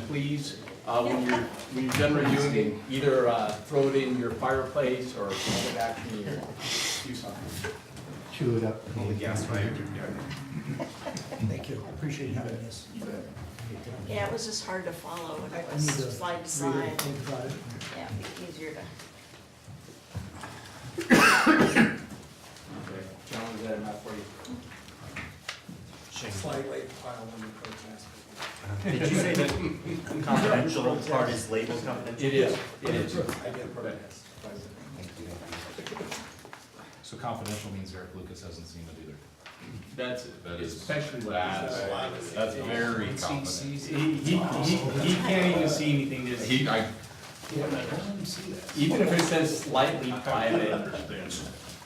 please, when you're done reviewing, either throw it in your fireplace or throw it back in your, do something. Chew it up. On the gas fire. Thank you, appreciate having us. Yeah, it was just hard to follow when I it need was to slide to read it, slide. think about it. Yeah, it'd be easier to. Okay, John, is that enough for you? Slightly file under protest. Did you say the confidential part is labeled confidential? It is, it is. I get a protest. So confidential means Eric Lucas hasn't seen it either. That's, That is- especially what That's very confident. He can't even see anything that, He, I don't let him see that. even if it says slightly private.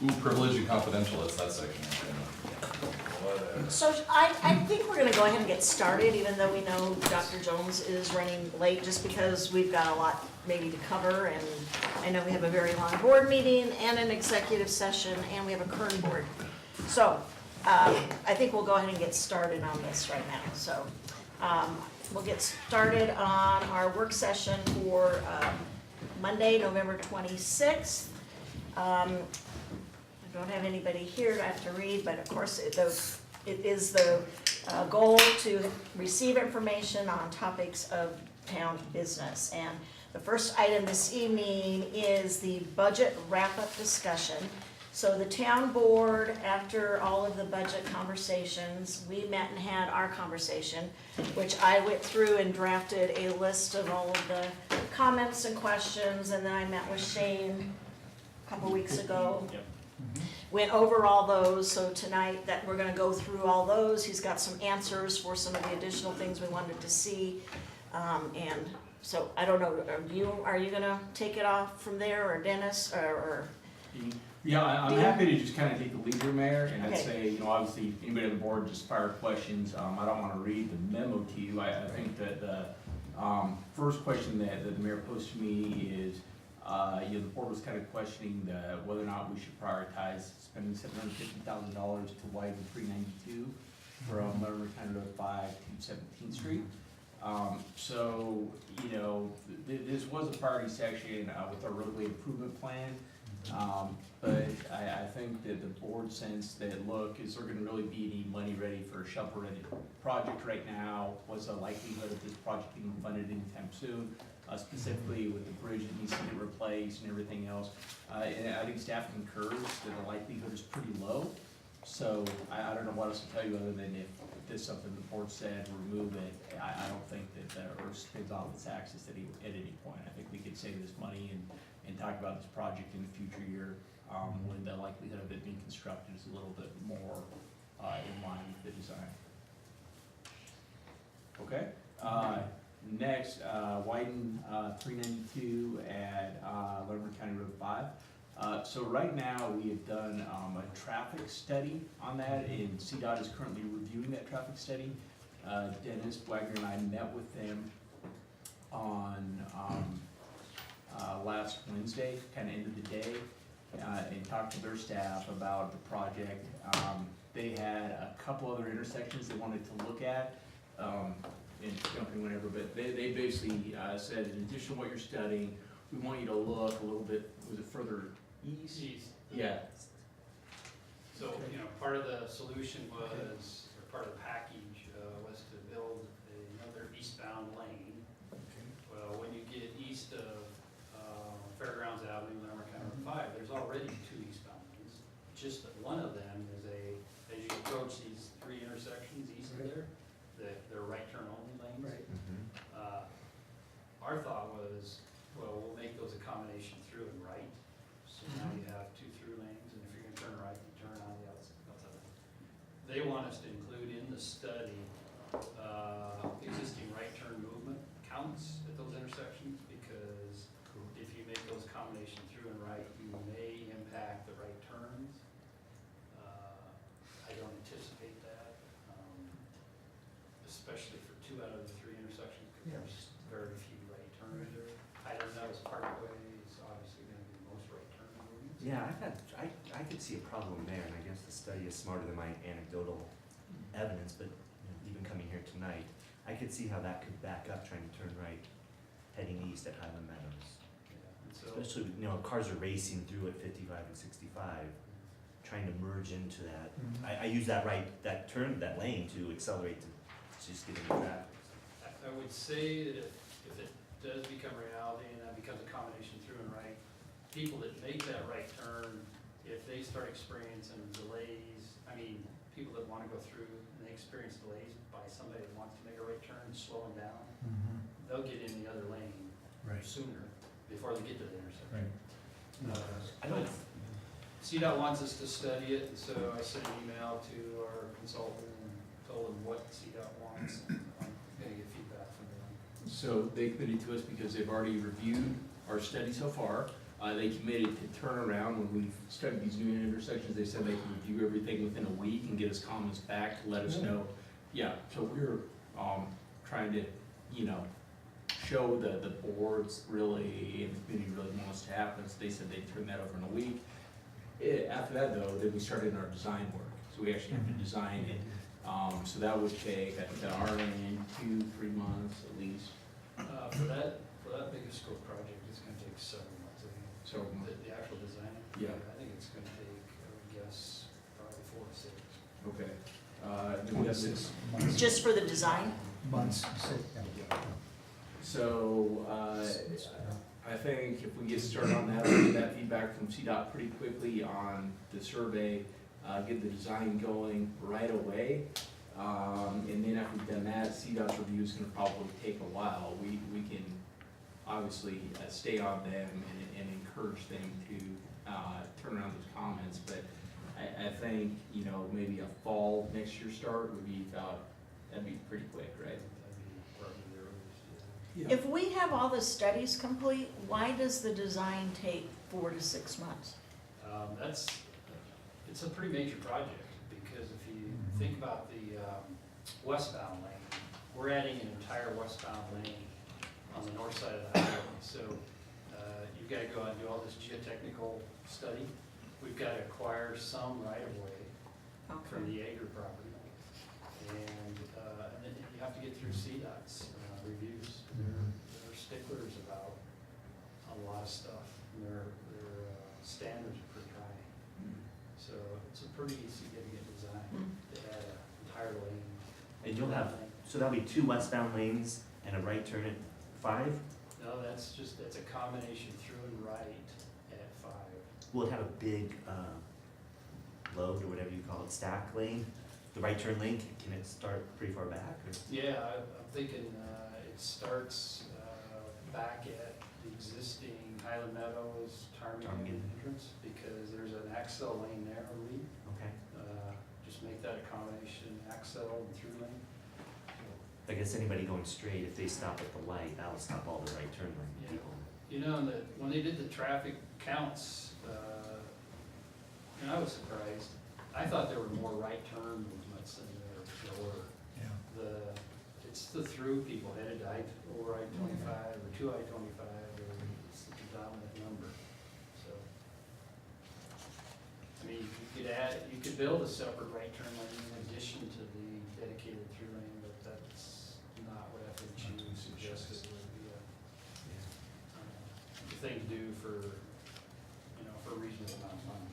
Ooh, privilege and confidential, it's that section. So I think we're gonna go ahead and get started, even though we know Dr. Jones is running late, just because we've got a lot maybe to cover, and I know we have a very long board meeting and an executive session, and we have a current board. So, I think we'll go ahead and get started on this right now. So, we'll get started on our work session for, Monday, November 26th. I don't have anybody here I have to read, but of course, it is the goal to receive information on topics of town business. And the first item this evening is the budget wrap-up discussion. So the town board, after all of the budget conversations, we met and had our conversation, which I went through and drafted a list of all of the comments and questions, and then I met with Shane a couple weeks ago. Went over all those, so tonight that we're gonna go through all those. He's got some answers for some of the additional things we wanted to see. And so, I don't know, are you gonna take it off from there, or Dennis, or? Yeah, I'm happy to just kind of take the lead here, Mayor, and I'd Okay. say, obviously, if anybody on the board just fire questions. I don't want to read the memo to you. I think that the first question that the mayor posed to me is, the board was kind of questioning whether or not we should prioritize spending $750,000 to widen 392 from Monroe County Road 5 to 17th Street. So, this was a priority section with our roadway improvement plan. But I think that the board sensed that, look, is there gonna really be any money ready for a shovel-ready project right now? What's the likelihood of this project being funded anytime soon, specifically with the bridge that needs to get replaced and everything else? And I think staff concurs that the likelihood is pretty low. So I don't know what else to tell you other than if this is something the board said, remove it. I don't think that the earth spins off its axis at any point. I think we could save this money and talk about this project in the future year, when the likelihood of it being constructed is a little bit more in line with the design. Okay, next, widen 392 at Leavenworth County Road 5. So right now, we have done a traffic study on that, and CDOT is currently reviewing that traffic study. Dennis Wagner and I met with them on last Wednesday, kind of end of the day, and talked to their staff about the project. They had a couple other intersections they wanted to look at, and jump in whenever, but they basically said, in addition to what you're studying, we want you to look a little bit, was it further east? Yeah. So, part of the solution was, or part of the package, was to build another eastbound lane. Well, when you get east of Fairgrounds Avenue, Leavenworth County Road 5, there's already 2 eastbound lanes. Just that one of them is as you approach these 3 intersections east of there, they're right turn only lanes. Right. Our thought was, well, we'll make those a combination through and right. So now you have 2 through lanes, and if you're gonna turn right, you turn on the outside. They want us to include in the study, existing right turn movement counts at those intersections, because if you make those combination through and right, you may impact the right turns. I don't anticipate that, especially for 2 out of the 3 intersections, because there's very few right turns there. I don't know, as Parkway is obviously gonna be the most right turn movements. Yeah, I could see a problem there, and I guess the study is smarter than my anecdotal evidence, but even coming here tonight, I could see how that could back up trying to turn right, heading east at Highland Meadows. Yeah, and so, Especially, you know, cars are racing through at 55 and 65, trying to merge into that. I use that that lane to accelerate to just get into traffic. I would say that if it does become reality and that becomes a combination through and right, people that make that right turn, if they start experiencing delays, I mean, people that wanna go through and they experience delays by somebody that wants to make a right turn, slowing down, they'll get in the other lane Right. sooner before they get to the intersection. Right. I don't, CDOT wants us to study it, and so I sent an email to our consultant and told them what CDOT wants, and I'm gonna get feedback from them. So they committed to us because they've already reviewed our study so far. They committed to turn around when we've studied these new intersections. They said they can review everything within a week and get us comments back to let us know. Yeah, so we're, trying to, you know, show the boards really, and the community really wants to happen. So they said they'd turn that over in a week. After that though, then we started our design work. So we actually have to design it. So that would take, I think, on our end, 2-3 months at least. For that big a scope project, it's gonna take several months, I think. Several months. The actual design, Yeah. I think it's gonna take, I would guess, probably 4 to 6. Okay. Do we have this? 26 months. Just for the design? Months, so, yeah. So, I think if we get started on that, I'll get that feedback from CDOT pretty quickly on the survey, get the design going right away. And then after we've done that, CDOT's review is gonna probably take a while. We can obviously stay on them and encourage them to turn around those comments, but I think, you know, maybe a fall next year start would be that'd be pretty quick, right? That'd be probably the earliest, yeah. If we have all the studies complete, why does the design take 4 to 6 months? It's a pretty major project, because if you think about the westbound lane, we're adding an entire westbound lane on the north side of the highway. So you've got to go out and do all this geotechnical study. We've got to acquire some right-of-way from the Ager property. And then you have to get through CDOT's reviews. They're sticklers about a lot of stuff. And their standards are pretty high. So it's a pretty significant design to add an entire lane. and you'll have, so that'll be 2 westbound lanes and a right turn at 5? No, that's a combination through and right at 5. Will it have a big load or whatever you call it, stack lane? The right turn lane, can it start pretty far back? Or? Yeah, I'm thinking it starts back at the existing Highland Meadows Ptarmigan entrance, because there's an accel lane there, I believe. Okay. Just make that a combination accel and through lane. I guess anybody going straight, if they stop at the light, that'll stop all the right turn lane Yeah. people. You know, when they did the traffic counts, and I was surprised, I thought there were more right turn movements than there were. Yeah. It's the through people headed to over I-25 or to I-25, or it's the predominant number, so. I mean, you could build a separate right turn lane in addition to the dedicated through lane, but that's not what FHU suggested would be the thing to do for a reasonable amount of money.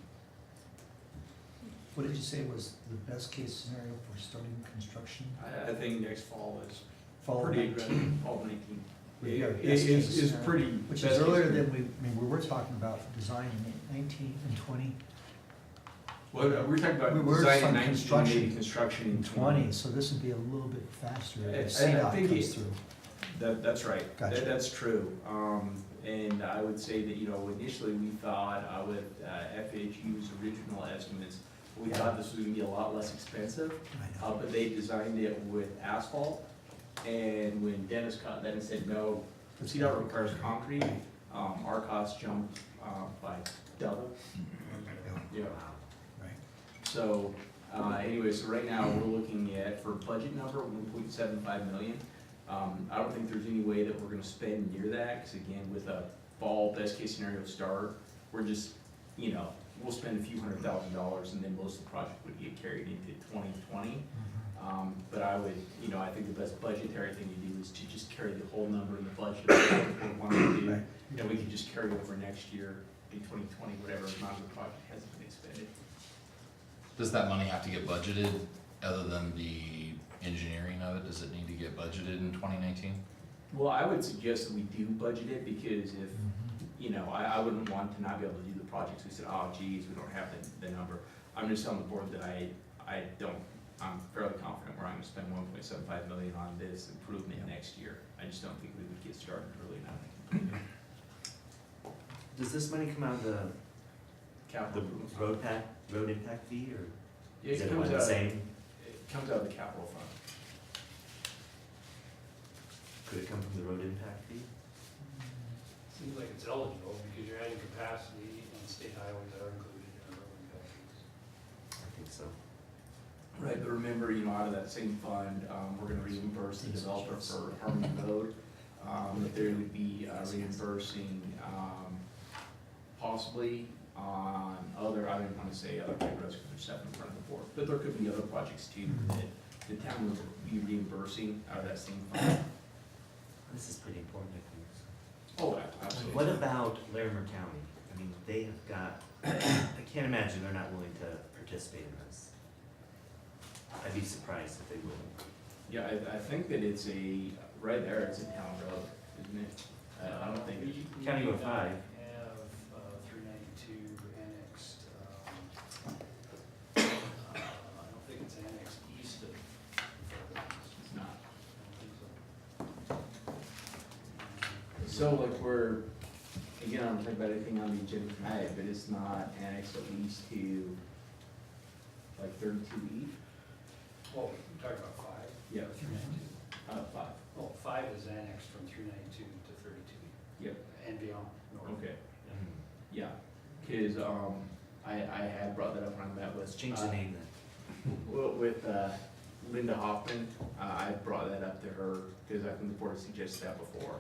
What did you say was the best case scenario for starting construction? I think next fall is Fall pretty 19 aggressive, fall 19. would be our It best case is scenario, pretty. Which best is case earlier scenario. than we were talking about design in 19 and 20 Well, we're talking about We were design in some 19, construction maybe construction in and 20, so this would be a little bit faster as I CDOT think comes it- through. That's right. Gotcha. That's true. And I would say that, you know, initially we thought with FHU's original estimates, we thought this was gonna be a lot less expensive, I know. but they designed it with asphalt. And when Dennis caught that and said, no, CDOT requires concrete, our cost jumped by double. Yeah. Right. So, anyway, so right now, we're looking at, for budget number, 1.75 million. I don't think there's any way that we're gonna spend near that, because again, with a fall best case scenario start, we're just, you know, we'll spend a few $100,000, and then most of the project would get carried into 2020. But I would, you know, know, I think the best budgetary thing to do is to just carry the whole number in the budget. If we want to do, Right. you know, we can just carry over next year in 2020, whatever amount of the project hasn't been expended. Does that money have to get budgeted, other than the engineering of it? Does it need to get budgeted in 2019? Well, I would suggest that we do budget it, because if, you know, I wouldn't want to not be able to do the projects. We said, oh geez, we don't have the number. I'm just telling the board that I'm fairly confident we're going to spend 1.75 million on this improvement next year. I just don't think we would get started early enough. Does this money come out of the Capital improvement fund. road impact fee, or Yeah, is it it one comes the out, same? it comes out of the capital fund. Could it come from the road impact fee? Seems like it's eligible because you're adding capacity and state highways are included in our road impact fees. I think so. Right, but remember, you know, out of that same fund, we're gonna reimburse the developer for Harmony Road. That they would be reimbursing, possibly on other, I didn't wanna say other big roads because they're set in front of the board, but there could be other projects too that the town would be reimbursing out of that same fund. This is pretty important, I think. Oh, absolutely. What about Larimer County? I mean, they have got, I can't imagine they're not willing to participate in this. I'd be surprised if they would. Yeah, I think that it's right there, it's a town road, isn't it? I don't think it's. County Road 5. Have 392 annexed, I don't think it's annexed east of Fairgrounds. It's not. I don't think so. So like we're, again, I'm talking about anything on the agenda tonight, but it's not annexed at least to like 32E? Oh, you're talking about 5? Yeah. 392. 5. Oh, 5 is annexed from 392 to 32 Yep, and beyond, north. okay, Mm. yeah, cause, I had brought that up when I met with. Let's change the name then. Well, with, Linda Hoffman, I brought that up to her, cause I think the board suggested that before.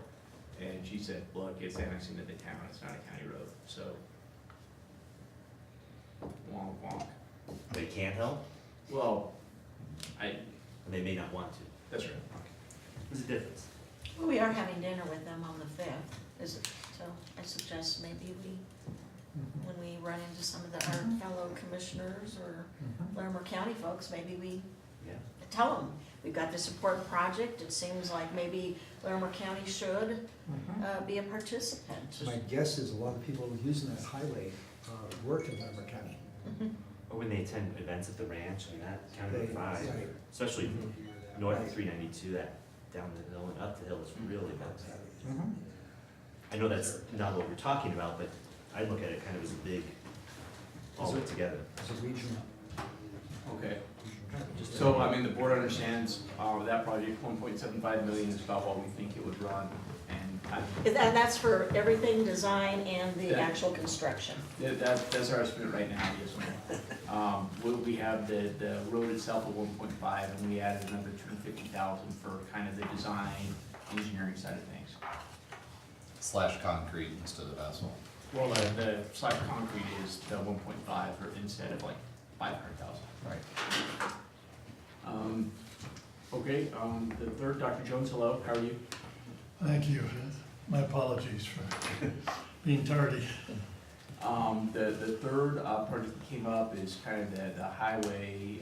And she said, look, it's annexing to the town, it's not a county road, so. Wonk, wonk. They can't help, Well, and they may not want to. that's right. There's a difference. Well, we are having dinner with them on the 5th, is it, so I suggest maybe when we run into some of our fellow commissioners or Larimer County folks, maybe we Yeah. tell them, we've got this important project, it seems like maybe Larimer County should be a participant. My guess is a lot of people using that highway work in Larimer County. Or when they attend events at the ranch, I mean, that County Road 5, Right. especially Mm-hmm. north of 392, that down the hill and up the hill is really bad. Mhm. I know that's not what we're talking about, but I look at it kind of as a big, all put together. It's a regional. Okay, Just a- so, I mean, the board understands, that project, 1.75 million is about what we think it would run, and And that's for everything, design and the Yeah. actual construction. that's our estimate right now, yes, ma'am. We have the road itself at 1.5, and we added another 250,000 for kind of the design, engineering side of things. / concrete instead of asphalt. Well, the slash concrete is the 1.5 or instead of like 500,000. Right. Okay, the third, Dr. Jones, hello, how are you? Thank you. My apologies for being tardy. The third project that came up is kind of the highway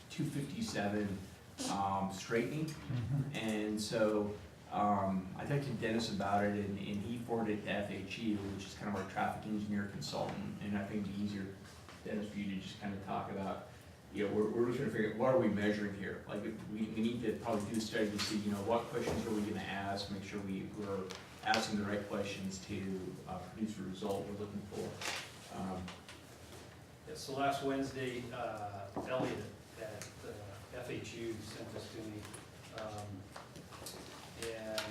257 straightening. And so I talked to Dennis about it, and he forwarded it to FHE, which is kind of our traffic engineer consultant. And I think it'd be easier, Dennis, for you to just kind of talk about, you know, we're just trying to figure out, what are we measuring here? Like, we need to probably do a study to see, you know, what questions are we gonna ask, make sure we're asking the right questions to produce the result we're looking for. Yeah, so last Wednesday, Elliot at FHU sent this to me. And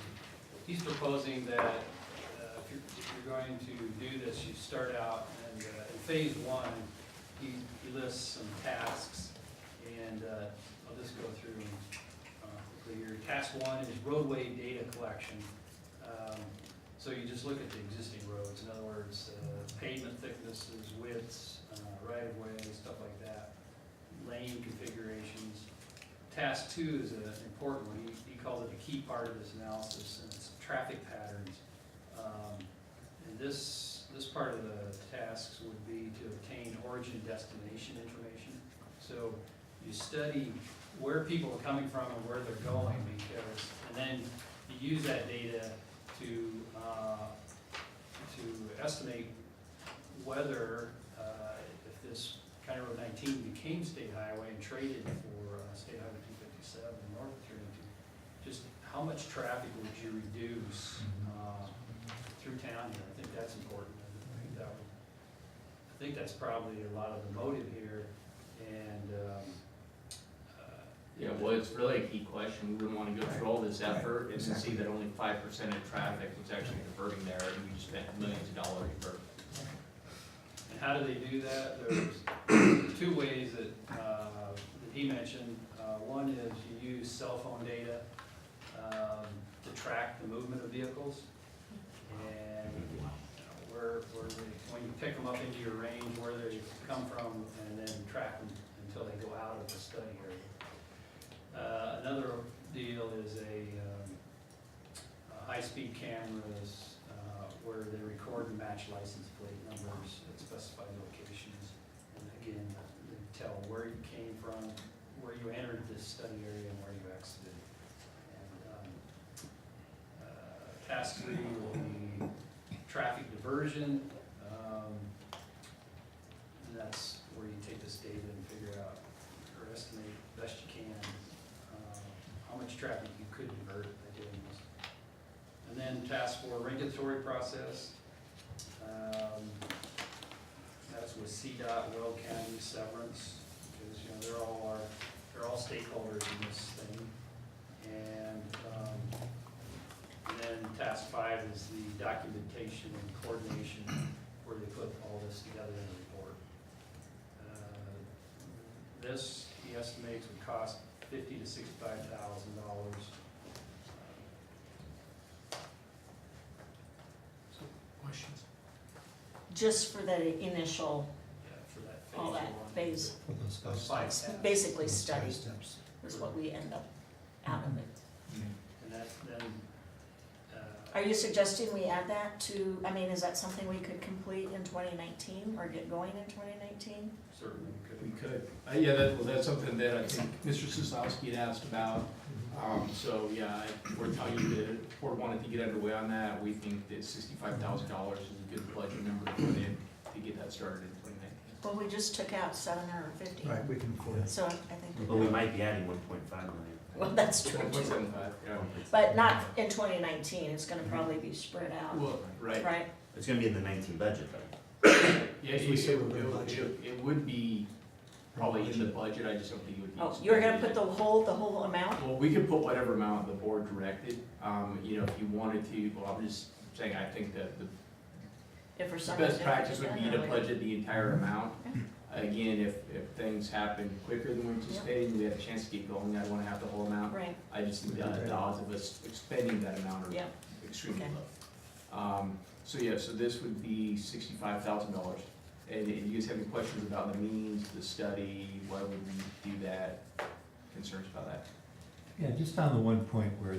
he's proposing that if you're going to do this, you start out and in phase 1, he lists some tasks, and I'll just go through them quickly here. Task 1 is roadway data collection. So you just look at the existing roads, in other words, pavement thicknesses, widths, right-of-way, stuff like that, lane configurations. task 2 is an important one. He calls it a key part of this analysis, and it's traffic patterns. And this part of the tasks would be to obtain origin and destination information. So you study where people are coming from and where they're going, and then you use that data to estimate whether, if this County Road 19 became state highway and traded for State Highway 257 north of 392, just how much traffic would you reduce through town here? I think that's important. I think that's probably a lot of the motive here, and Yeah, well, it's really a key question. We wouldn't want to go through all this effort and then see that only 5% of traffic was actually converting there, and we just spent millions of dollars for. And how do they do that? There's 2 ways that he mentioned. One is you use cell phone data to track the movement of vehicles, and when you pick them up into your range, where they come from, and then track them until they go out of the study area. Another deal is a high-speed cameras where they record and match license plate numbers at specified locations. And again, they tell where you came from, where you entered this study area, and where you exited. And task 3 will be traffic diversion. And that's where you take this data and figure out, or estimate best you can, how much traffic you could divert by doing this. And then task 4, regulatory process. That's with CDOT, Will County, Severance, because they're all stakeholders in this thing. And then task 5 is the documentation and coordination, where they put all this together in a report. This, he estimates, would cost $50,000 to $65,000. Questions? Just for the initial, For that phase all that 1. phase, For those Those five 5 steps. basically those five study steps. is what we end up out of it. And that then, Are you suggesting we add that to, I mean, is that something we could complete in 2019 or get going in 2019? certainly We could. could. Yeah, that's something that I think Mr. Sosowski had asked about. So, yeah, we're telling you the board wanted to get underway on that. We think that $65,000 is a good budget number to put in to get that started in 2019. Well, we just took out 750. Right, we can afford it. So I think, But we might be adding 1.5 million. well, that's true. 1.75, yeah. But not in 2019, it's gonna probably be spread out, Well, right. right? It's gonna be in the 19 budget though. Yeah, As we say, we're in budget. it would be probably in the budget, I just don't think it would be. Oh, you're gonna put the whole amount? Well, we could put whatever amount the board directed, if you wanted to, well, I'm just saying, I think that the If for some best reason. practice would be to budget the entire amount. Okay. Again, if things happen quicker than we anticipated, we have a chance to keep going, I don't wanna have the whole amount. Right, I just think that the odds of us expending that amount are yeah, extremely Okay. low. So this would be $65,000. And do you guys have any questions about the means, the study, why would we do that, concerns about that? Yeah, just on the one point where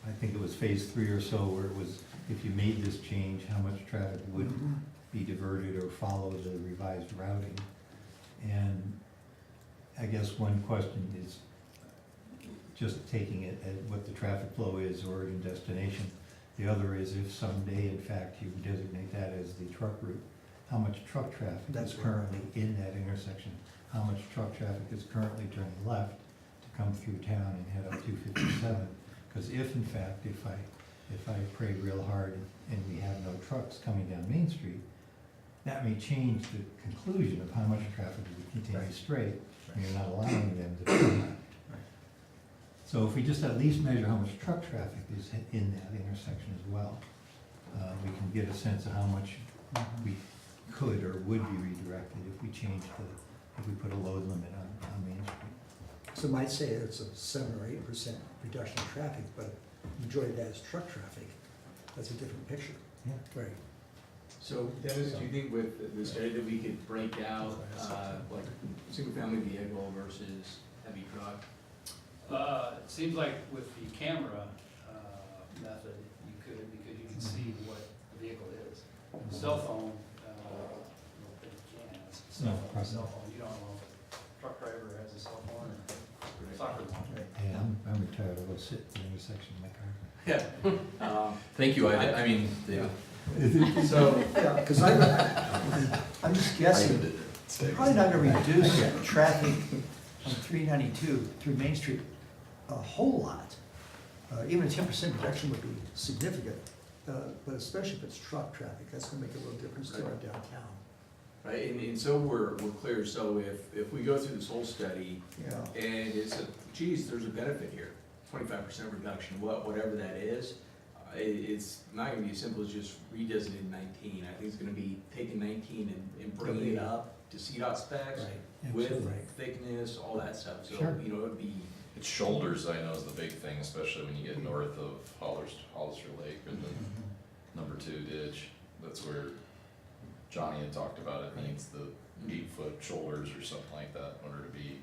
I think it was phase 3 or so, where it was, if you made this change, how much traffic would be diverted or follow the revised routing? And I guess one question is, just taking it at what the traffic flow is, origin, destination. The other is if someday, in fact, you designate that as the truck route, how much truck traffic That's is currently in that intersection? How much truck traffic is currently turning left to come through town and head up 257? Because if in fact, if I pray real hard and we have no trucks coming down Main Street, that may change the conclusion of how much traffic would continue straight, and you're not allowing them to turn left. So if we just at least measure how much truck traffic is in that intersection as well, we can get a sense of how much we could or would be redirected if we if we put a load limit on Main Street. So might say it's a 7 or 8% reduction in traffic, but majority of that is truck traffic. That's a different picture. Yeah. Right. So Dennis, do you think with the study that we could break out, like single-family vehicle versus heavy truck? It seems like with the camera method, you could, because you can see what the vehicle is. Cell phone, I don't think you can. It's a No, cell phone, probably cell not. phone. You don't know if a truck driver has a cell phone or soccer ball. Yeah, I'm retired, I'll go sit in the intersection in my car. Yeah. Thank you, I mean, David. So, Yeah, because I'm just guessing, we're probably not gonna reduce traffic on 392 through Main Street a whole lot. Even a 10% reduction would be significant, but especially if it's truck traffic, that's gonna make a little difference to our downtown. right, and so we're clear, so if we go through this whole study, Yeah. and it's a, geez, there's a benefit here, 25% reduction, whatever that is, it's not gonna be as simple as just redesignating 19. I think it's gonna be taking 19 and bringing it up to CDOT specs, Right. width, Absolutely. thickness, all that stuff, so, Sure. you know, it'd be, It's shoulders, I know, is the big thing, especially when you get north of Hollister Lake and the number 2 ditch. That's where Johnny had talked about it, needs the 8-foot shoulders or something like that in order to be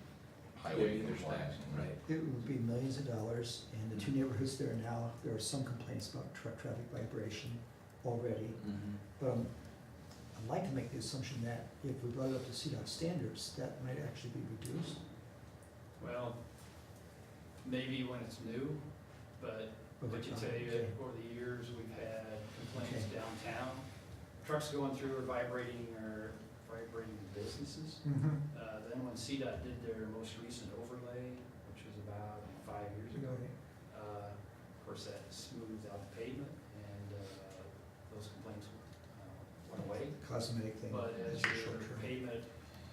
highway Yeah, compliant. right. It would be millions of dollars, and the two neighborhoods there now, there are some complaints about truck traffic vibration already. But I'd like to make the assumption that if we brought it up to CDOT standards, that might actually be reduced. Well, maybe when it's new, but over I can time. tell you Okay. that over the years, we've had complaints Okay. downtown. Trucks going through are vibrating businesses. Then when CDOT did their most recent overlay, which was about 5 years ago, of course, that smoothed out the pavement and those complaints went away. Cosmetic thing. But as It's a your short term. pavement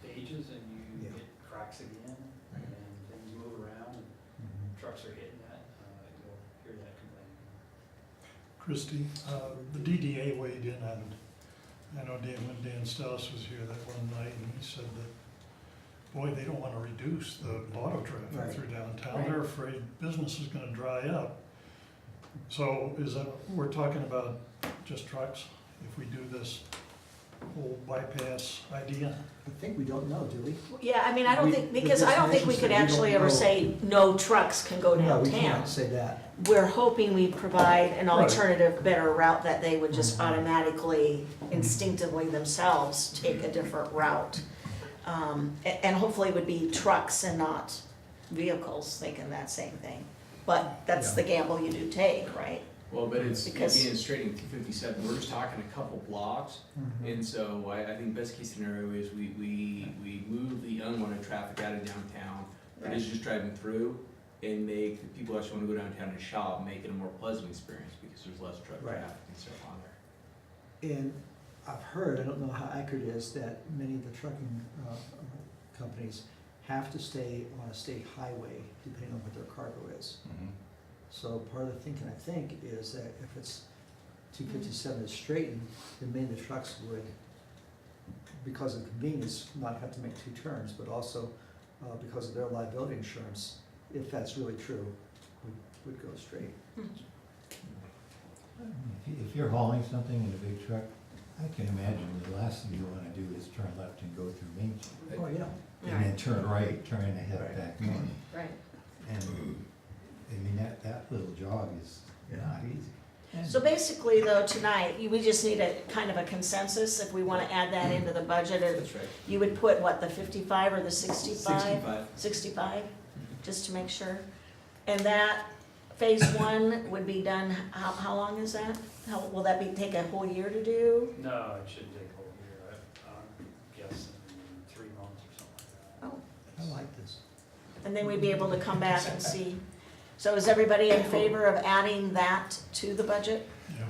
ages and you Yeah. get cracks again and things move around and Mhm. trucks are hitting that, you'll hear that complaint. Christie, the DDA weighed in on it. I know when Dan Stelz was here that one night, and he said that, boy, they don't want to reduce the auto traffic Right. through downtown. Right. They're afraid business is going to dry up. So is that, we're talking about just trucks, if we do this whole bypass idea? I think we don't know, do we? Yeah, I mean, I don't We- think, the because I don't think we definitions could that we actually don't ever know. say, no trucks can go No, we downtown. can't say that. We're hoping we provide an Right. alternative, better route that they would just Mhm. automatically, instinctively themselves take a different route. And hopefully it would be trucks and not vehicles thinking that same thing. But that's Yeah. the gamble you do take, right? Well, but it's, Because- again, straight in 257, we're just talking a couple blocks, and so I think best case scenario is we move the unwanted traffic out of downtown, that is just driving through, and make the people who actually wanna go downtown and shop, make it a more pleasant experience, because there's less truck Right. traffic and stuff on there. And I've heard, I don't know how accurate it is, that many of the trucking companies have to stay on a state highway depending on what their cargo is. Mhm. So part of the thinking, I think, is that if it's 257 is straightened, then maybe the trucks would, because of convenience, not have to make two turns, but also because of their liability insurance, if that's really true, would go straight. If you're hauling something in a big truck, I can imagine the last thing you wanna do is turn left and go through Main Street. Oh, yeah. And then turn right, trying to head Right. back north. Right. And, I mean, that little jog is not easy. So basically though, tonight, we just need a kind of a consensus if we wanna add that into the budget, or That's right. you would put what, the 55 or the 65? 65. 65, just to make sure. And that, phase 1 would be done, how long is that? How, will that take a whole year to do? No, it shouldn't take a whole year, I'm guessing 3 months or something like that. Oh, I like this. and then we'd be able to come back and see. So is everybody in favor of adding that to the budget? Yeah.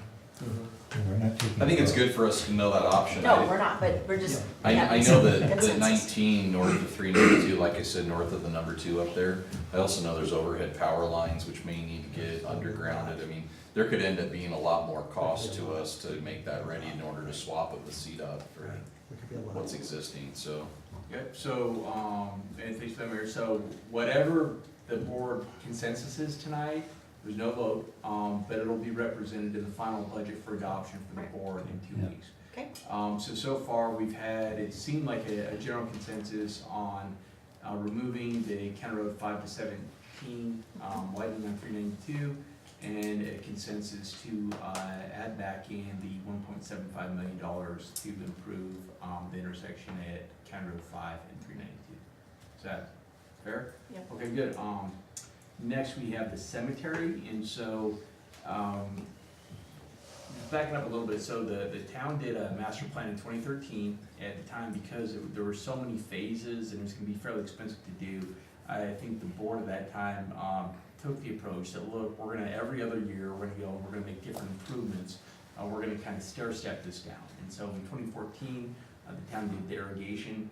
And we're not taking. I think it's good for us to know that option. No, we're not, but we're just. I having know some that the consensus. 19 north of 392, like I said, north of the number 2 up there. I also know there's overhead power lines which may need to get undergrounded. I mean, there could end up being a lot more cost to us to make that ready in order to swap it with CDOT for It could be a lot. what's existing, so. Yep, so, and thanks, Mayor, so whatever the board consensus is tonight, there's no vote, but it'll be represented in the final budget for adoption for the board in 2 Yeah. weeks. Okay. So far, we've had, it seemed like a general consensus on removing the County Road 5 to 7 2016, widening on 392, and a consensus to add back in the $1.75 million to improve the intersection at County Road 5 and 392. Is that fair? Yep. Okay, good. Next we have the cemetery, and so, backing up a little bit, so the town did a master plan in 2013 at the time because there were so many phases and it was gonna be fairly expensive to do. I think the board at that time, took the approach that, look, we're gonna, every other year, we're gonna go and we're gonna make different improvements. We're gonna kind of stair step this down. And so in 2014, the town did the irrigation.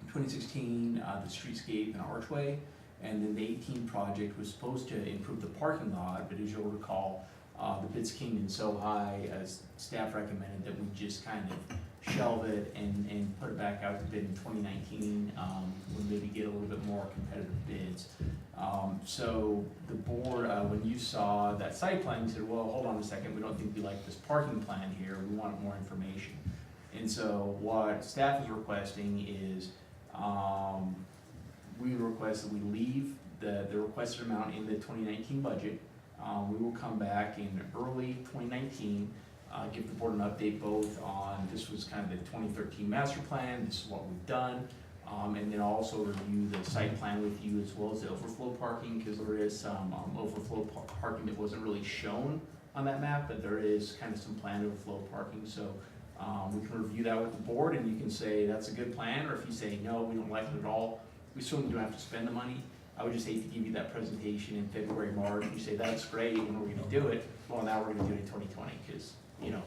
In 2016, the streetscape and archway. And then the 18 project was supposed to improve the parking lot, but as you'll recall, the bids came in so high, as staff recommended, that we just kind of shelve it and put it back out to bid in 2019, when maybe get a little bit more competitive bids. So the board, when you saw that site plan, you said, well, hold on a second, we don't think we like this parking plan here, we want more information. And so what staff is requesting is, we request that we leave the requested amount in the 2019 budget. We will come back in early 2019, give the board an update both on, this was kind of the 2013 master plan, this is what we've done, and then also review the site plan with you as well as the overflow parking, because there is some overflow parking that wasn't really shown on that map, but there is kind of some planned overflow parking, so we can review that with the board, and you can say that's a good plan, or if you say no, we don't like it at all, we certainly don't have to spend the money. I would just hate to give you that presentation in February, March, you say that's great, and we're gonna do it, well, now we're gonna do it in 2020, because, you know,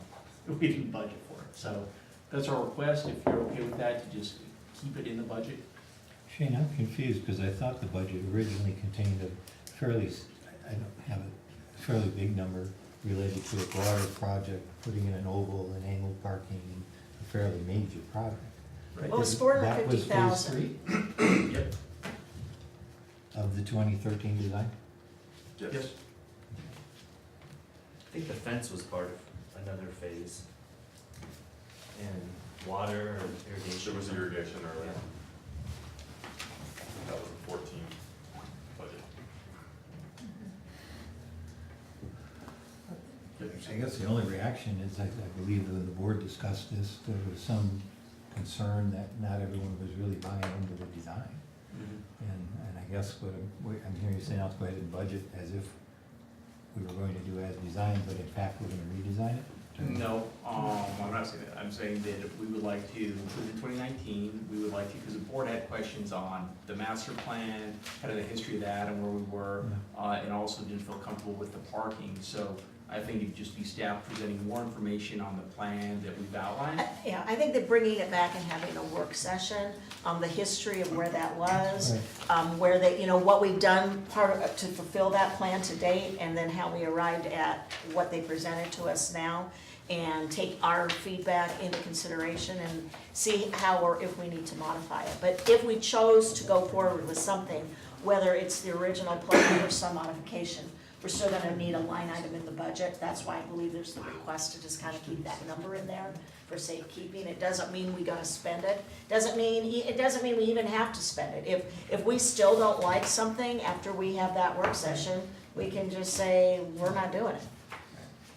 we didn't budget for it. So that's our request, if you're okay with that, to just keep it in the budget. Shane, I'm confused, because I thought the budget originally contained a fairly, I don't have a fairly big number related to a broader project, putting in an oval and angled parking, a fairly major project. Well, it was That was phase 450,000. 3 Yep. of the 2013 design? Yes. I think the fence was part of another phase. And water or irrigation. There was irrigation earlier. Yeah. That was a 14 budget. I guess the only reaction is, I believe when the board discussed this, there was some concern that not everyone was really buying into the design. And I guess what I'm hearing you say now is go ahead and budget as if we were going to do as designed, but in fact, we're gonna redesign it? No, I'm not saying that, I'm saying that we would like to, include in 2019, we would like to, because the board had questions on the master plan, kind of the history of that and where we were, and also didn't feel comfortable with the parking, so I think it'd just be staff presenting more information on the plan that we've outlined. Yeah, I think that bringing it back and having a work session, the history of where that was, where they, you know, what we've done to fulfill that plan to date, and then how we arrived at what they presented to us now, and take our feedback into consideration and see how or if we need to modify it. But if we chose to go forward with something, whether it's the original plan or some modification, we're still gonna need a line item in the budget. That's why I believe there's the request to just kind of keep that number in there for safekeeping. It doesn't mean we gotta spend it. It doesn't mean we even have to spend it. If we still don't like something after we have that work session, we can just say, we're not doing it.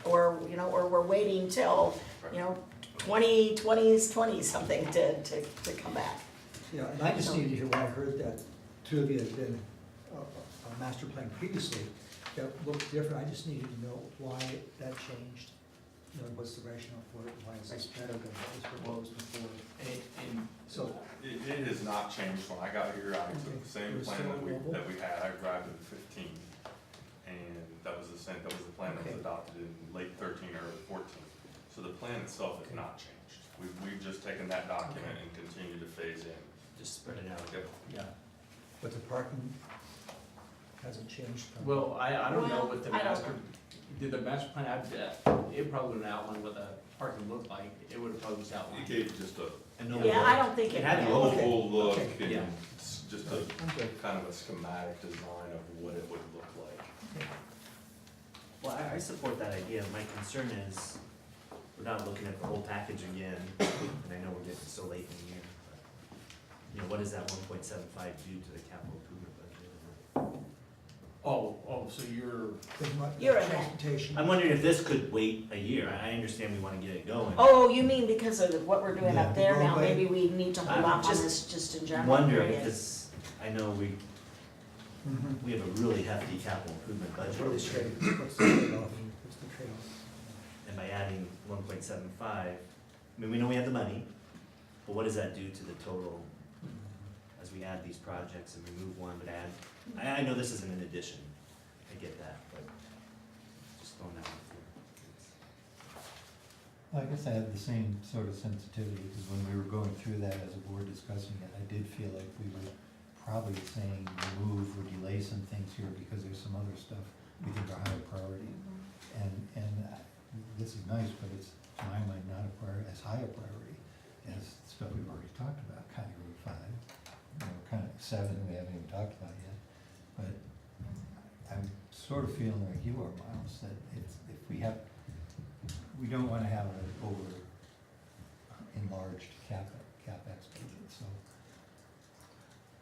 Or, you know, or we're waiting till, you know, 20 something to come back. Yeah, and I just needed to hear when I heard that two of you had been a master plan previously, that looked different, I just needed to know why that changed. You know, what's the rationale for it, why is this better than what was proposed before? And So, It has not changed. When I got here, I took the same It was plan still that we had. I arrived in 15. And that was the same, that was the plan that was Okay. adopted in late 13 or 14. So the plan itself has not changed. We've just taken that document and continued to phase in. Just spread it out. Yep. yeah, but the parking hasn't changed from. well, I don't know what the Well, I don't master, did the master plan have, it probably would outline what the parking looked like. It would have probably just It outlined. gave just a Yeah, I don't think it. It had the will. oval look Okay. and Yeah. just a I'm good. kind of a schematic design of what it would look like. Well, I support that idea. My concern is we're not looking at the whole package again, and I know we're getting so late in the year. But, you know, what does that 1.75 do to the capital improvement budget? Oh, so you're, You're ahead. Transportation. I'm wondering if this could wait a year. I understand we wanna get it going. Oh, you mean because of what we're doing Yeah. up there now, Roadway. maybe we need to hold I'm off on just this just in general? Wondering, period. because I know we Mhm. have a really hefty capital improvement budget What are the this year. trade, what's the trade-off? What's the trade-off? And by adding 1.75, I mean, we know we have the money, but what does that do to the total as we add these projects and remove one, but add? I know this isn't an addition, I get that, but just throwing that out there. Well, I guess I had the same sort of sensitivity, because when we were going through that as a board discussing it, I did feel like we were probably saying remove or delay some things here because there's some other stuff we think are higher priority. This is nice, but it's, to my mind, not as high a priority as stuff we've already talked about, County Road 5, kind of 7 we haven't even talked about yet. But I'm sort of feeling like you are, Miles, that if we don't wanna have an over enlarged CapEx budget, so.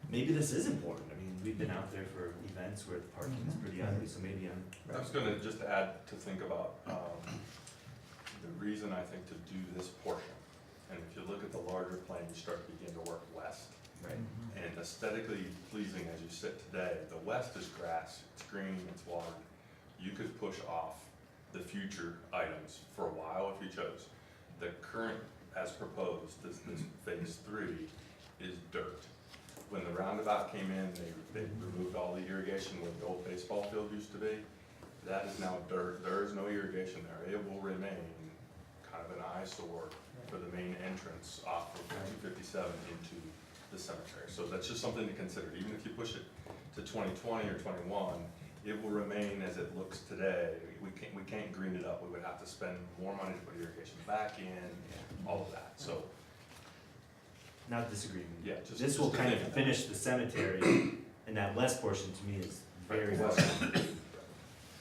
Maybe this is important. I mean, we've been out there for events where the parking is pretty ugly, so maybe I was gonna just add to think about, the reason I think to do this portion. And if you look at the larger plan, you start to begin to work west. Right. And aesthetically pleasing as you sit today, the west is grass, it's green, it's watered. You could push off the future items for a while if you chose. The current, as proposed, this phase 3 is dirt. When the roundabout came in, they removed all the irrigation where the old baseball field used to be. That is now dirt, there is no irrigation there. It will remain kind of an eyesore for the main entrance off of 257 into the cemetery. So that's just something to consider. Even if you push it to 2020 or 21, it will remain as it looks today. We can't green it up. We would have to spend more money to put irrigation back in, all of that. So, Not disagreeing. yeah, just. This will just kind to of think finish the cemetery, and that west portion to me is very Right. well.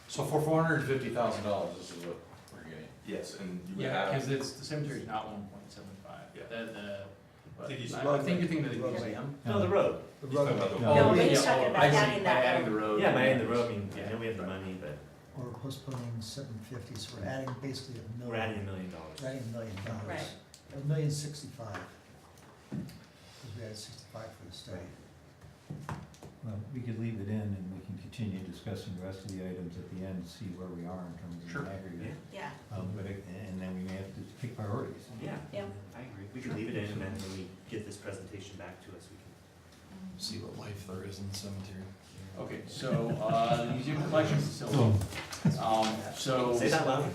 So for $450,000, this is what we're getting. Yes, and you would yeah, have. because it's, the cemetery's not 1.75. Yeah. But think he's- I think you're thinking of the Roadway. museum. No, the road. The He's talking road, about the- No. No, Oh, but he's yeah, talking oh, about I see, adding that by adding road. the road. Yeah, by adding the road, I mean, I Yeah. know we have the money, but or postponing 750, so we're adding basically $1 million. we're adding $1 million. We're adding $1 million. Right. $1,065,000. Because we had 65 for the study. Well, we could leave it in and we can continue discussing the rest of the items at the end to see where we are in terms of Sure. the aggregate. Yeah, And then we may have to pick priorities. Yeah, yeah. I agree. We can leave it in, and then when we get this presentation back to us, we can. See what life there is in the cemetery. Okay, so, the museum collection facility. So. Say that loud.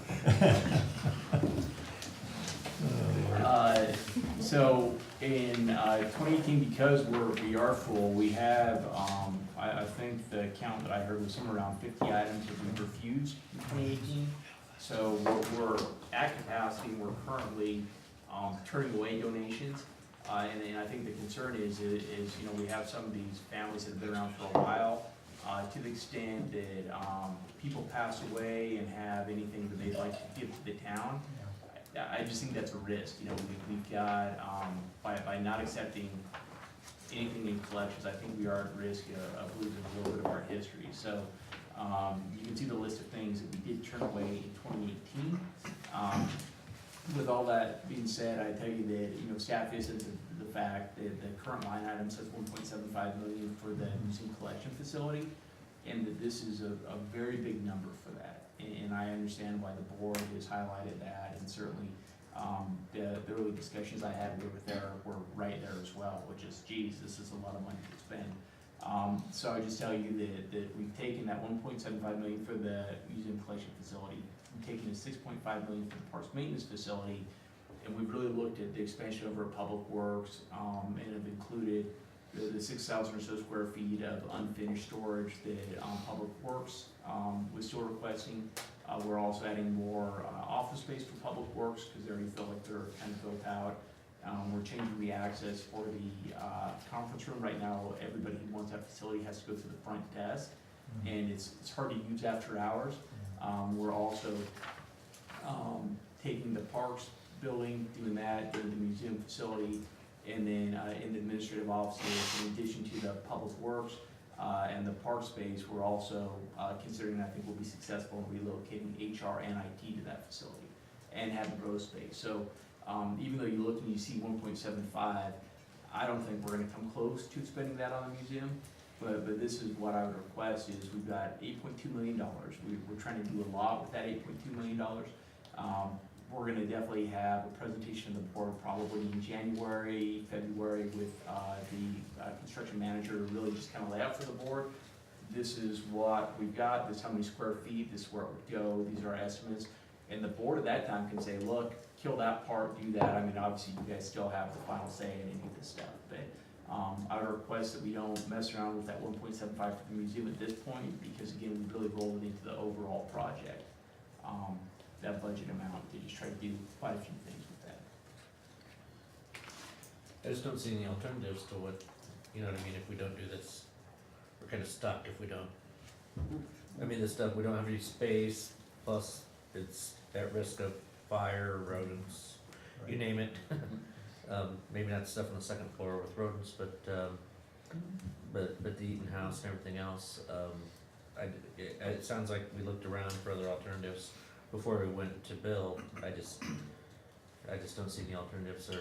So in 2018, because we are full, we have, I think the count that I heard was somewhere around 50 items that we refused in 2018. So we're at capacity, we're currently turning away donations. And I think the concern is, we have some of these families that have been around for a while. To the extent that people pass away and have anything that they'd like to give to the town, I just think that's a risk. We've got, by not accepting anything in collections, I think we are at risk of losing a little bit of our history. So you can see the list of things that we did turn away in 2018. With all that being said, I tell you that, staff isn't the fact that the current line item says 1.75 million for the museum collection facility, and that this is a very big number for that. And I understand why the board has highlighted that, and certainly, the early discussions I had with Eric were right there as well, which is, geez, this is a lot of money to spend. So I just tell you that we've taken that 1.75 million for the museum collection facility, we've taken the 6.5 million for the parks maintenance facility, and we've really looked at the expansion over Public Works, and have included the 6,000 or so square feet of unfinished storage that Public Works was still requesting. We're also adding more office space for Public Works because they already feel like they're kind of built out. We're changing the access for the conference room. Right now, everybody who wants that facility has to go through the front desk, and it's hard to use after hours. We're also taking the parks building, doing that, doing the museum facility, and then in the administrative offices, in addition to the Public Works, And the park space, we're also considering, I think we'll be successful in relocating HR and IT to that facility and having growth space. So even though you look and you see 1.75, I don't think we're gonna come close to spending that on the museum. But this is what I would request is we've got $8.2 million. We're trying to do a lot with that $8.2 million. We're gonna definitely have a presentation of the board probably in January, February with the construction manager to really just kind of lay out for the board. This is what we've got, this is how many square feet, this is where it would go, these are our estimates. And the board at that time can say, look, kill that part, do that. I mean, obviously you guys still have the final say in any of this stuff, but I would request that we don't mess around with that 1.75 for the museum at this point, because again, we really rolled it into the overall project. That budget amount, to just try to do quite a few things with that. I just don't see any alternatives to what, you know what I mean, if we don't do this, we're kind of stuck if we don't. I mean, the stuff, we don't have any space, plus it's at risk of fire, rodents, you name it. Maybe not stuff on the second floor with rodents, but the Eaton House and everything else, it sounds like we looked around for other alternatives before we went to build. I just don't see any alternatives or.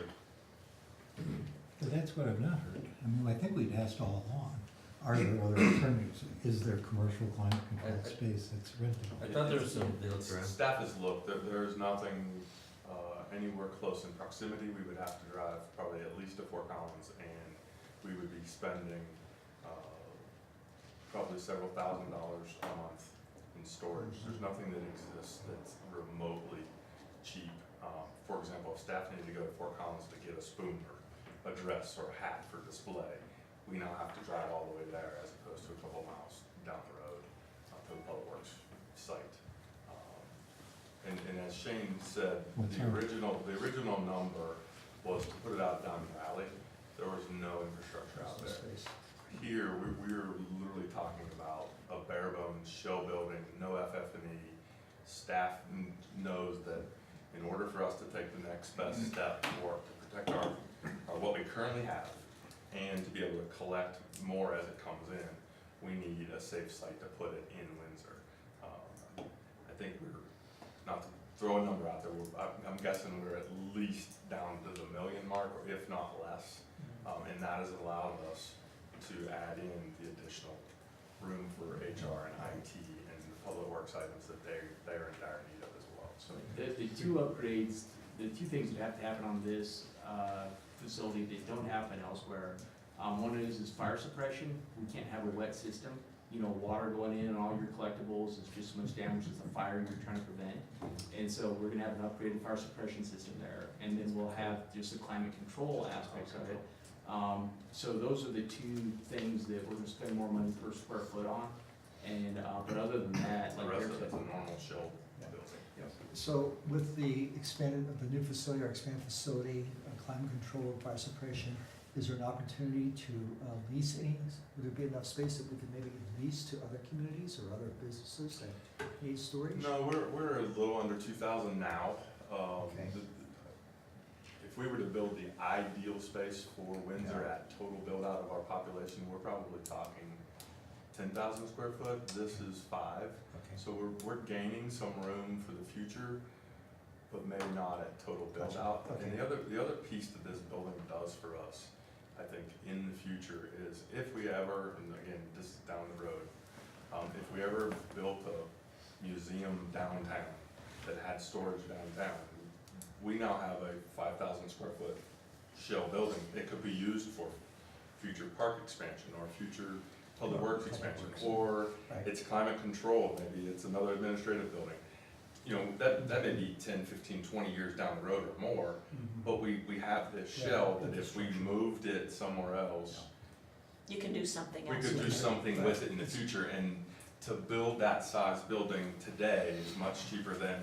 But that's what I've not heard. I mean, I think we'd asked all along, are there other alternatives? Is there commercial climate controlled space that's rentable? I thought there was some, they looked around. Staff has looked, there's nothing anywhere close in proximity. We would have to drive probably at least to Fort Collins, and we would be spending probably several $1,000s a month in storage. There's nothing that exists that's remotely cheap. For example, if staff needed to go to Fort Collins to get a spoon or a dress or a hat for display, we now have to drive all the way there as opposed to a couple miles down the road to the Public Works site. And as Shane said, the original number was to put it out down the valley. There was no infrastructure out there. Here, we're literally talking about a bare bones shell building, no FF&E. Staff knows that in order for us to take the next best step for to protect our what we currently have and to be able to collect more as it comes in, we need a safe site to put it in Windsor. I think we're, not to throw a number out there, I'm guessing we're at least down to the $1 million mark, or if not less, and that has allowed us to add in the additional room for HR and IT and the Public Works items that they're in dire need of as well. So The two upgrades, the two things that have to happen on this facility that don't happen elsewhere, one is fire suppression. We can't have a wet system. You know, water going in and all your collectibles is just so much damage as the fire you're trying to prevent. And so we're gonna have an upgraded fire suppression system there. And then we'll have just the climate control aspects of it. So those are the two things that we're gonna spend more money per square foot on. And, but other than that, the like rest Eric of it's said, a normal shell building. So with the expanded, the new facility, or expanded facility, climate control, fire suppression, is there an opportunity to lease any, would there be enough space that we could maybe lease to other communities or other businesses that need storage? No, we're a little under 2,000 now. Okay. If we were to build the ideal space for Windsor at total build out of our population, we're probably talking 10,000 square foot. This is 5. Okay. So we're gaining some room for the future, but maybe not at total build Gotcha. out. Okay. And the other piece that this building does for us, I think in the future, is if we ever, and again, this is down the road, if we ever built a museum downtown that had storage downtown, we now have a 5,000 square foot shell building. It could be used for future park expansion or future public works expansion, or Right. it's climate control, maybe it's another administrative building. You know, that may be 10, 15, 20 years down the road or more, but we have this shell that if we moved it somewhere else, You can do something we else. could do with it. something with it in the future. And to build that size building today is much cheaper than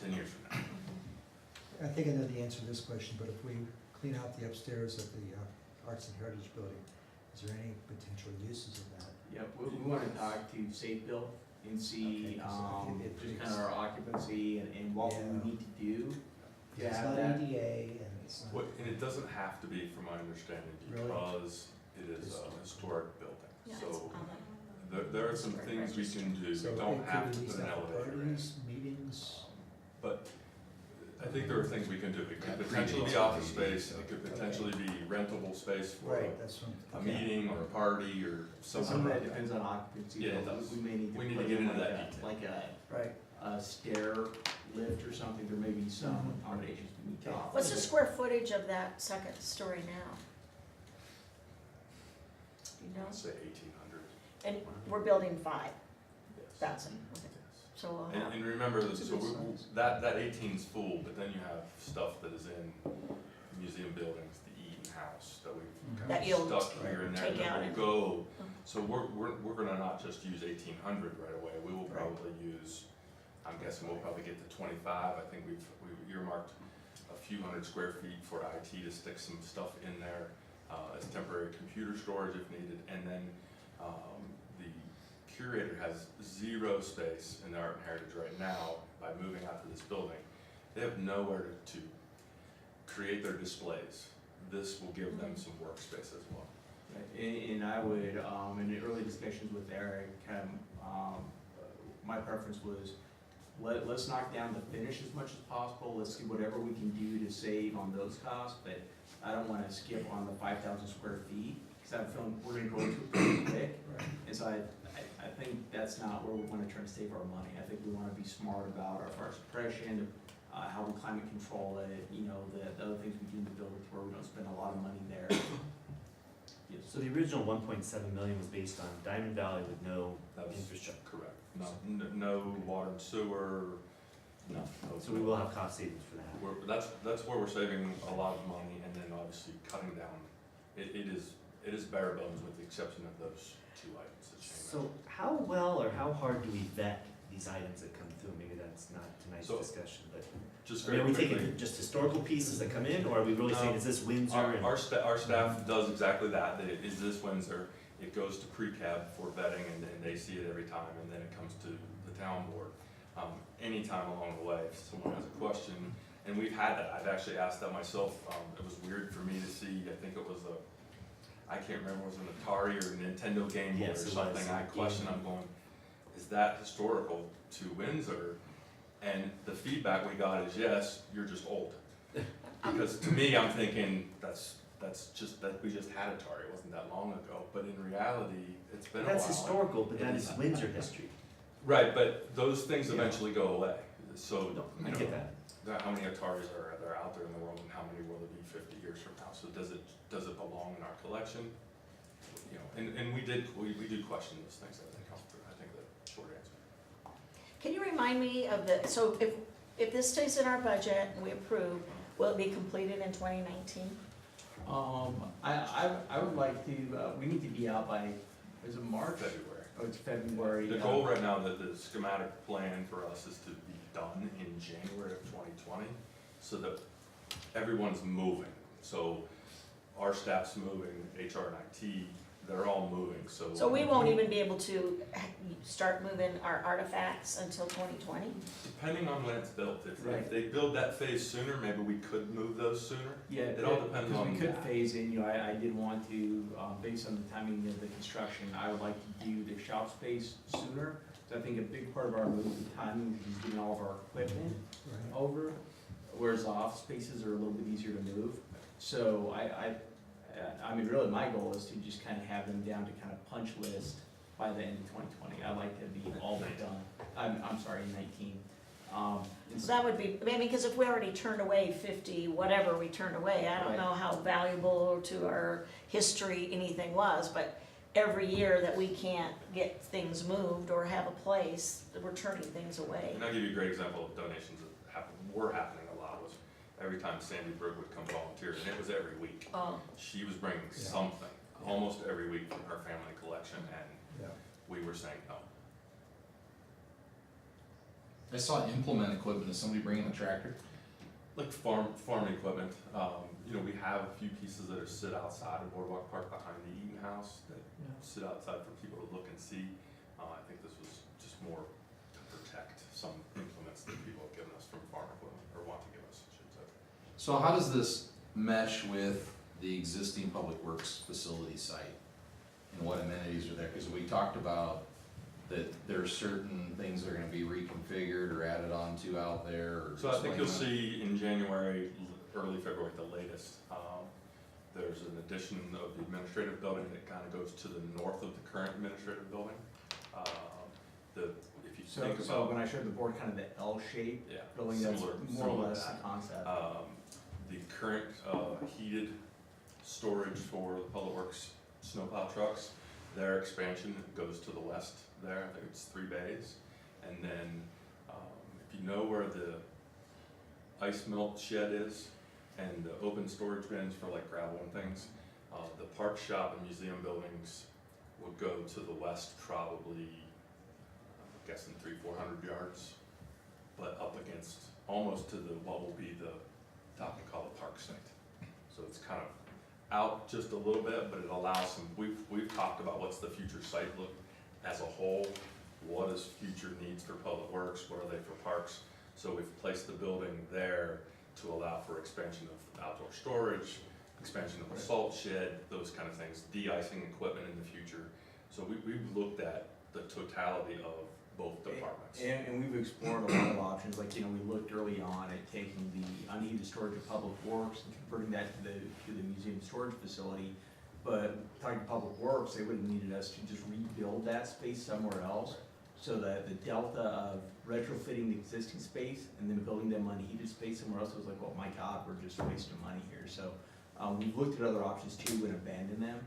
10 years from now. I think I know the answer to this question, but if we clean out the upstairs of the Arts and Heritage Building, is there any potential uses of that? yeah, we wanna talk to Safe Build and see, Okay, 'cause it just takes- kind of our occupancy and what Yeah. we need to do to It's have not that. ADA and it's not. And it doesn't have to be, from my understanding, Really? because it is a historic building. Yeah, it's So on there are some things we can do. So We don't have to activities, put an elevator in. parties, meetings. But I think there are things we can do. It could potentially be office space, it could potentially be rentable space for Right, that's one. a meeting or a party or Some something of that like that. depends on occupancy. Yeah, it though. does. We may need to We need to put get in into like that a, detail. like Right. a stair lift or something, there may be some accommodations we need to offer. What's the square footage of that second story now? Do you know? I'd say 1,800. And we're building 5,000, Yes. okay, Yes. so we'll have, And remember, That's a so good size. that 18's full, but then you have stuff that is in museum buildings, the Eaton House, that we've That kind you'll of stuck here and there, take out that and- will go. So we're gonna not just use 1,800 right away, we will Right. probably use, I'm guessing we'll probably get to 25. I think we've earmarked a few hundred square feet for IT to stick some stuff in there, as temporary computer storage if needed, and then, the curator has 0 space in the Art and Heritage right now by moving out to this building. They have nowhere to create their displays. This will give them some workspace as well. Right, and I would, in the early discussions with Eric, my preference was, let's knock down the finish as much as possible, let's see whatever we can do to save on those costs, but I don't wanna skip on the 5,000 square feet, cause I'm feeling we're gonna go into it pretty quick. And so I think that's not where we wanna try to save our money, I think we wanna be smart about our fire suppression, how we climate control it, you know, the other things we do in the buildings where we don't spend a lot of money there. Yes. So the original 1.7 million was based on Diamond Valley with no That was infrastructure. correct. No water and sewer, No. So we will have cost savings for that. that's where we're saving a lot of money, and then obviously cutting down. It is bare bones with the exception of those 2 items that Shane So mentioned. how well or how hard do we vet these items that come through? Maybe that's not tonight's So, discussion, but Just I mean, are very we quickly. taking just historical pieces that come in, or are we really saying, No. is this Windsor? and- Our staff does exactly that. Is this Windsor? It goes to pre-cab for vetting, and then they see it every time, and then it comes to the town board. Anytime along the way, if someone has a question, and we've had that, I've actually asked that myself. It was weird for me to see, I think it was I can't remember, it was an Atari or Nintendo Game Boy or Yes, it was. something. I questioned, I'm going, is that historical to Windsor? And the feedback we got is, yes, you're just old. Because to me, I'm thinking, that's just, that we just had Atari, it wasn't that long ago, but in reality, it's been a while. That's historical, but that is Windsor history. Right, but those things Yeah. eventually go away, so, No, you I know, get that. how many Ataris are there out there in the world, and how many will there be 50 years from now? So does it belong in our collection? You know, and we do question those things as they come through, I think the short answer. can you remind me of so if this stays in our budget and we approve, will it be completed in 2019? I would like to, we need to be out by, is it March? February. Oh, it's February. The goal right now, the schematic plan for us is to be done in January of 2020, so that everyone's moving. So our staff's moving, HR and IT, they're all moving, so. So we won't even be able to start moving our artifacts until 2020? Depending on when it's built, if Right. they build that phase sooner, maybe we could move those sooner. Yeah, It all depends because on we could that. phase in, you know, I did want to, based on the timing of the construction, I would like to do the shop space sooner. So I think a big part of our move and timing is getting all of our equipment over, whereas the office spaces are a little bit easier to move. So I mean, really, my goal is to just kind of have them down to kind of punch list by the end of 2020. I'd like to be all but done. I'm sorry, 19. So that would be, I mean, because if we already turned away 50, whatever we turned away, I don't Right. know how valuable to our history anything was, but every year that we can't get things moved or have a place, we're turning things away. And I'll give you a great example of donations that were happening a lot, was every time Sandy Brooke would come volunteer, and it was every week. She was bringing something, almost every week from her family collection, and we were saying no. I saw implement equipment, is somebody bringing a tractor? Like farm equipment, you know, we have a few pieces that are sit outside of Boardwalk Park behind the Eaton House that sit outside for people to look and see. I think this was just more to protect some implements that people have given us from farm equipment, or want to give us, I should say. So how does this mesh with the existing public works facility site? and what amenities are there? Because we talked about that there are certain things that are gonna be reconfigured or added onto out there, or. So I think you'll explain see in January, early February, the latest, there's an addition of the administrative building that kind of goes to the north of the current administrative building. If you So, think so about, when I showed the board kind of the L-shape yeah, building, that's similar more or to less the that. concept. The current heated storage for the Public Works snowplow trucks, their expansion goes to the west there, I think it's 3 bays. And then, if you know where the ice melt shed is and the open storage bins for like gravel and things, the park shop and museum buildings would go to the west probably, I'm guessing 300-400 yards, but up against, almost to the, what will be the top we call the park site. So it's kind of out just a little bit, but it allows some, we've talked about what's the future site look as a whole, what is future needs for public works, what are they for parks? So we've placed the building there to allow for expansion of outdoor storage, expansion of the salt shed, those kind of things, de-icing equipment in the future. So we've looked at the totality of both departments. And we've explored a lot of options, like, you know, we looked early on at taking the unheated storage of Public Works and converting that to the museum storage facility. But talking to Public Works, they would have needed us to just rebuild that space somewhere else, so that the delta of retrofitting the existing space and then building them unheated space somewhere else was like, oh my God, we're just wasting money here. So we've looked at other options too and abandoned them.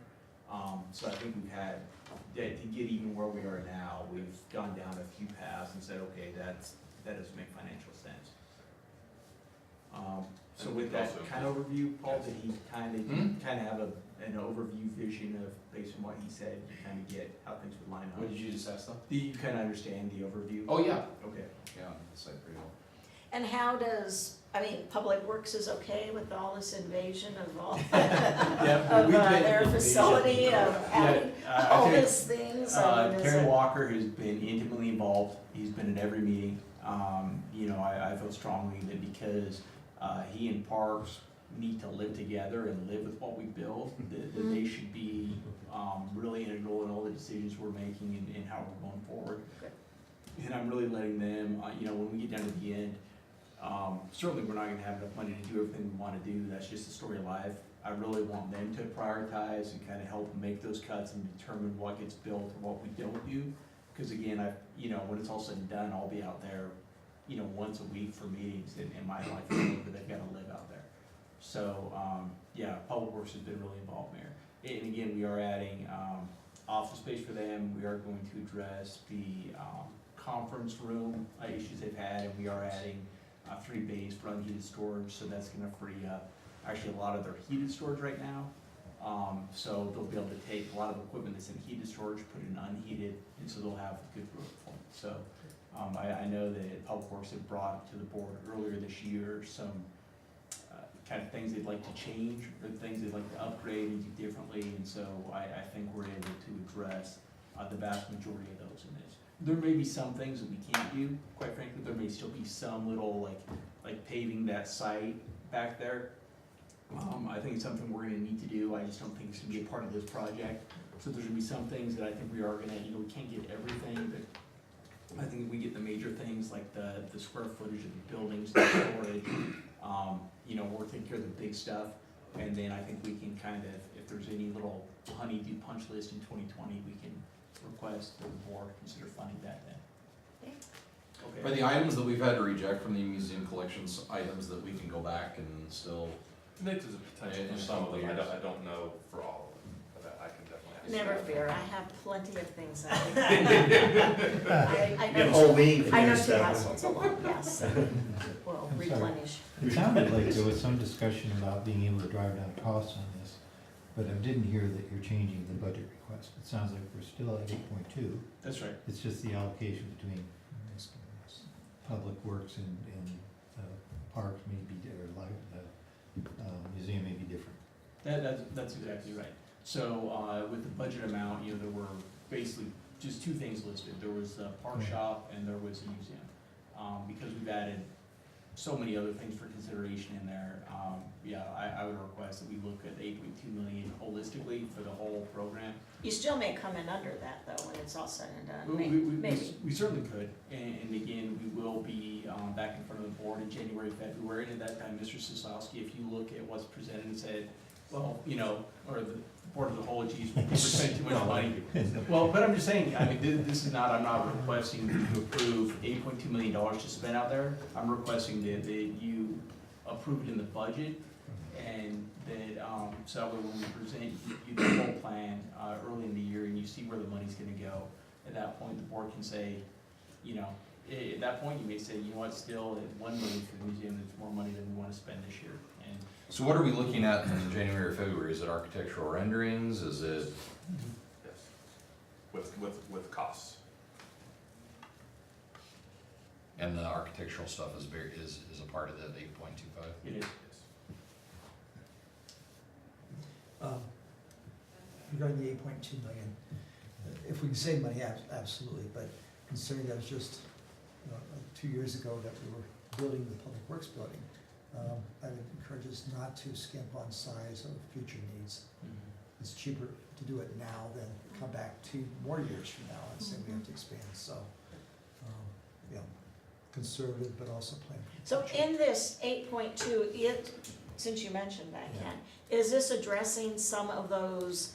So I think we've had, to get even where we are now, we've gone down a few paths and said, okay, that doesn't make financial sense. So And with that also- kind of overview, Paul, Yes. did he kind of have an overview vision of, based on what he said, you kind of get how things would line up? What did you just ask them? Do you kind of understand the overview? Oh, yeah. Okay. Yeah, that's like pretty well. And how does, I mean, Public Works is okay with all this invasion of all, Yeah, of we've been- their facility, of adding I all think, these things? I mean, is Terry it- Walker has been intimately involved, he's been at every meeting. You know, I feel strongly that because he and Parks need to live together and live with what we build, that they should be really integral in all the decisions we're making and how we're going forward. Good. And I'm really letting them, you know, when we get down to the end, certainly we're not gonna have enough money to do everything we wanna do, that's just the story of life. I really want them to prioritize and kind of help make those cuts and determine what gets built and what we don't do. Cause again, you know, when it's all said and done, I'll be out there, you know, once a week for meetings in my life, but they've gotta live out there. So, yeah, Public Works has been really involved there. And again, we are adding, office space for them, we are going to address the, conference room issues they've had, and we are adding 3 bays for unheated storage, so that's gonna free up actually a lot of their heated storage right now. So they'll be able to take a lot of equipment that's in heated storage, put it in unheated, and so they'll have good growth performance. So I know that Public Works had brought to the board earlier this year some kind of things they'd like to change, or things they'd like to upgrade and do differently, and so I think we're able to address the vast majority of those in this. There may be some things that we can't do, quite frankly, there may still be some little, like paving that site back there. I think it's something we're gonna need to do, I just don't think it's gonna be a part of this project. So there's gonna be some things that I think we are gonna, you know, we can't get everything, but I think we get the major things like the square footage of the buildings, the storage, you know, we're taking care of the big stuff. And then I think we can kind of, if there's any little honey-do punch list in 2020, we can request the board consider funding that then. For the items that we've had to reject from the museum collections, items that we can go back and still, And there's a potential In for a some of couple them, of years. I don't know for all of them, but I can definitely ask. Never fear, I have plenty of things I You have a know, whole wing for I know your two stuff. households alone, yes, so we'll I'm sorry. replenish. It sounded like there was some discussion about being able to drive down costs on this, but I didn't hear that you're changing the budget request. It sounds like we're still at 8.2. That's right. It's just the allocation between Public Works and parks may be, or museum may be different. That's exactly right. So, with the budget amount, you know, there were basically just 2 things listed. There was the park Yeah. shop and there was the museum. Because we've added so many other things for consideration in there. Yeah, I would request that we look at 8.2 million holistically for the whole program. You still may come in under that though, when it's all said and done, We maybe. we certainly could, and again, we will be back in front of the board in January, February, and at that time, Mr. Soslowski, if you look at what's presented and said, well, you know, or the board of the whole, geez, we're spending too much money. Well, but I'm just saying, I mean, this is not, I'm not requesting to approve $8.2 million to spend out there. I'm requesting that you approve it in the budget, and that, so that way when we present you the whole plan early in the year, and you see where the money's gonna go, at that point, the board can say, you know, at that point, you may say, you know what, still, at $1 million for the museum, it's more money than we wanna spend this year. And So what are we looking at in January or February? Is it architectural renderings? Is it? Yes. With costs. And the architectural stuff is a part of that 8.25? it is. Regarding the 8.2 million, if we can save money, absolutely, but considering that was just 2 years ago that we were building the Public Works building, I would encourage us not to skimp on size of future needs. It's cheaper to do it now than come back 2 more years from now and say we have to expand, so, yeah, conservative, but also plan for the So future. in this 8.2, since you mentioned that, Ken, is this addressing some of those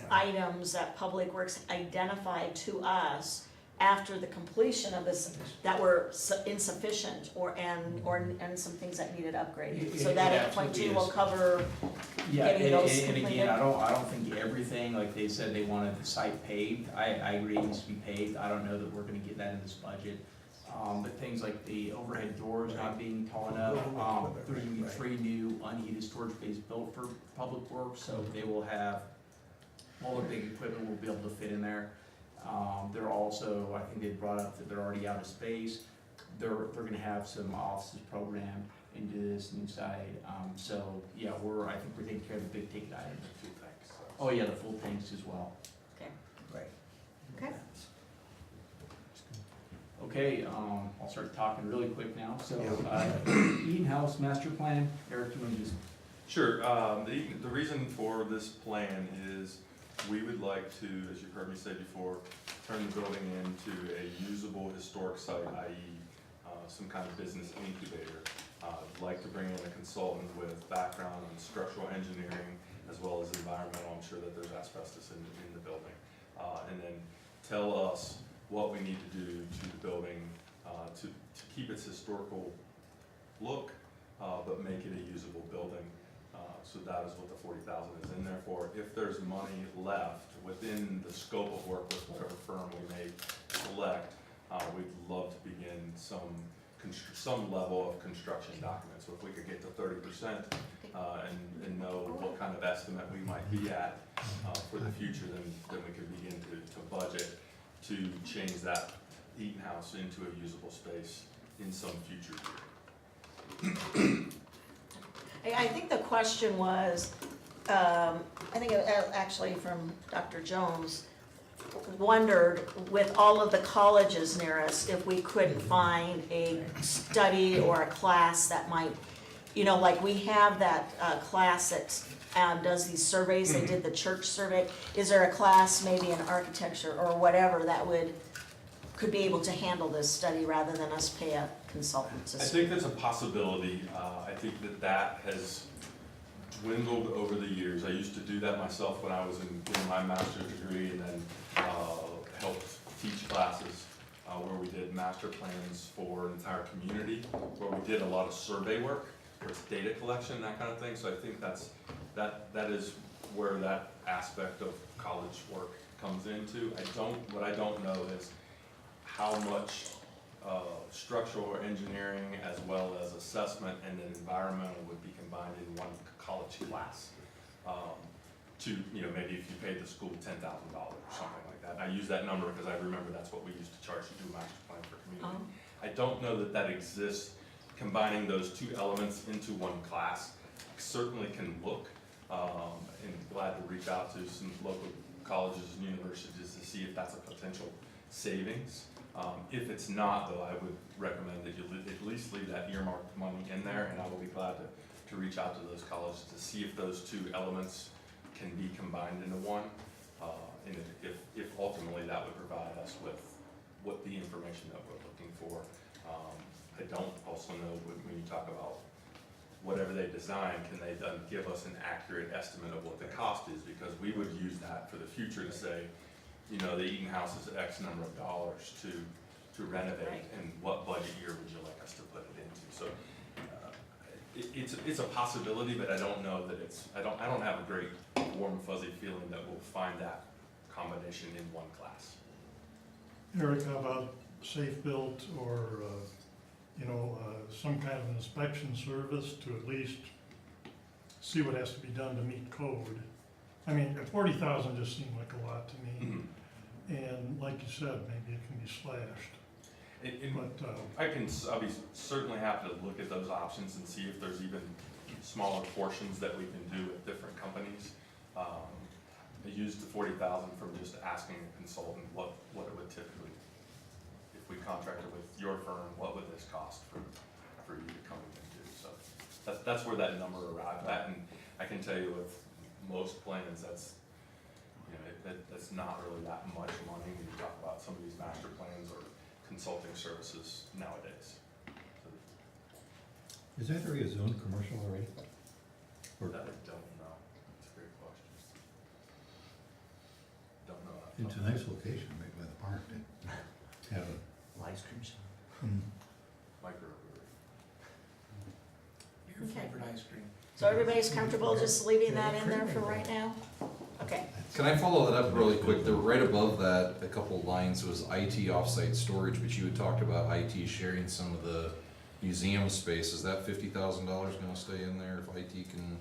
items that Public Works identified to us after the completion of this that were insufficient and some things that needed upgraded? So that It 8.2 absolutely will is. cover Yeah, getting those and completed? again, I don't think everything, like they said, they wanted the site paved. I agree it needs to be paved. I don't know that we're gonna get that in this budget. But things like the overhead doors not being tall enough, there's gonna be 3 new unheated storage bays built for Public Works, so they will have, all the big equipment will be able to fit in there. They're also, I think they brought up that they're already out of space. They're gonna have some offices programmed into this new site. So, yeah, I think we're taking care of the big ticket items. Two things. Oh, yeah, the full tanks as well. Okay. Right. Okay. Okay, I'll start talking really quick now. So, Eaton House Master Plan, Eric, you wanna just, Sure, the reason for this plan is we would like to, as you've heard me say before, turn the building into a usable historic site, i.e. Some kind of business incubator. I'd like to bring in a consultant with background in structural engineering as well as environmental. I'm sure that there's asbestos in the building. And then tell us what we need to do to the building to keep its historical look, but make it a usable building. So that is what the 40,000 is in there for. If there's money left within the scope of work with whatever firm we may select, we'd love to begin some level of construction documents. So if we could get to 30% and know what kind of estimate we might be at for the future, then we could begin to budget to change that Eaton House into a usable space in some future year. I think the question was, I think actually from Dr. Jones, wondered with all of the colleges near us, if we couldn't find a study or a class that might, like we have that class that does these surveys, they did the church survey. Is there a class, maybe in architecture or whatever, that could be able to handle this study rather than us pay a consultant to I think that's a possibility. I think that has dwindled over the years. I used to do that myself when I was getting my master's degree, and then helped teach classes where we did master plans for an entire community, where we did a lot of survey work, where it's data collection, that kind of thing. So I think that is where that aspect of college work comes into. What I don't know is how much structural engineering as well as assessment and then environmental would be combined in one college class. Maybe if you paid the school $10,000 or something like that. And I use that number because I remember that's what we used to charge to do a master plan for community. I don't know that exists, combining those two elements into one class. Certainly can look, and glad to reach out to some local colleges and universities to see if that's a potential savings. If it's not, though, I would recommend that you at least leave that earmarked money in there, and I will be glad to reach out to those colleges to see if those two elements can be combined into one. And if ultimately that would provide us with what the information that we're looking for. I don't also know when you talk about whatever they design, can they then give us an accurate estimate of what the cost is? Because we would use that for the future to say, you know, the Eaton House is X number of dollars to renovate, Right. and what budget year would you like us to put it into? So it's a possibility, but I don't know that I don't have a great warm fuzzy feeling that we'll find that combination in one class. Eric, how about safe built or, some kind of inspection service to at least see what has to be done to meet code? I mean, 40,000 just seemed like a lot to me, and like you said, maybe it can be slashed. But, I'll be certainly happy to look at those options and see if there's even smaller portions that we can do with different companies. I used the 40,000 from just asking a consultant what it would typically, if we contracted with your firm, what would this cost for you to come in and do? So that's where that number arrived at, and I can tell you with most plans, that's not really that much money when you talk about some of these master plans or consulting services nowadays. Is that area zoned commercial already? Or That I don't know. That's a great question. Don't know that. it's a nice location right by the park to have a. Ice cream shop. Microbrewery. Your favorite ice cream. So everybody's comfortable just leaving that in there for right now? Okay. Can I follow that up really quick? There, right above that, a couple lines was IT offsite storage, but you had talked about IT sharing some of the museum space. Is that $50,000 gonna stay in there if IT can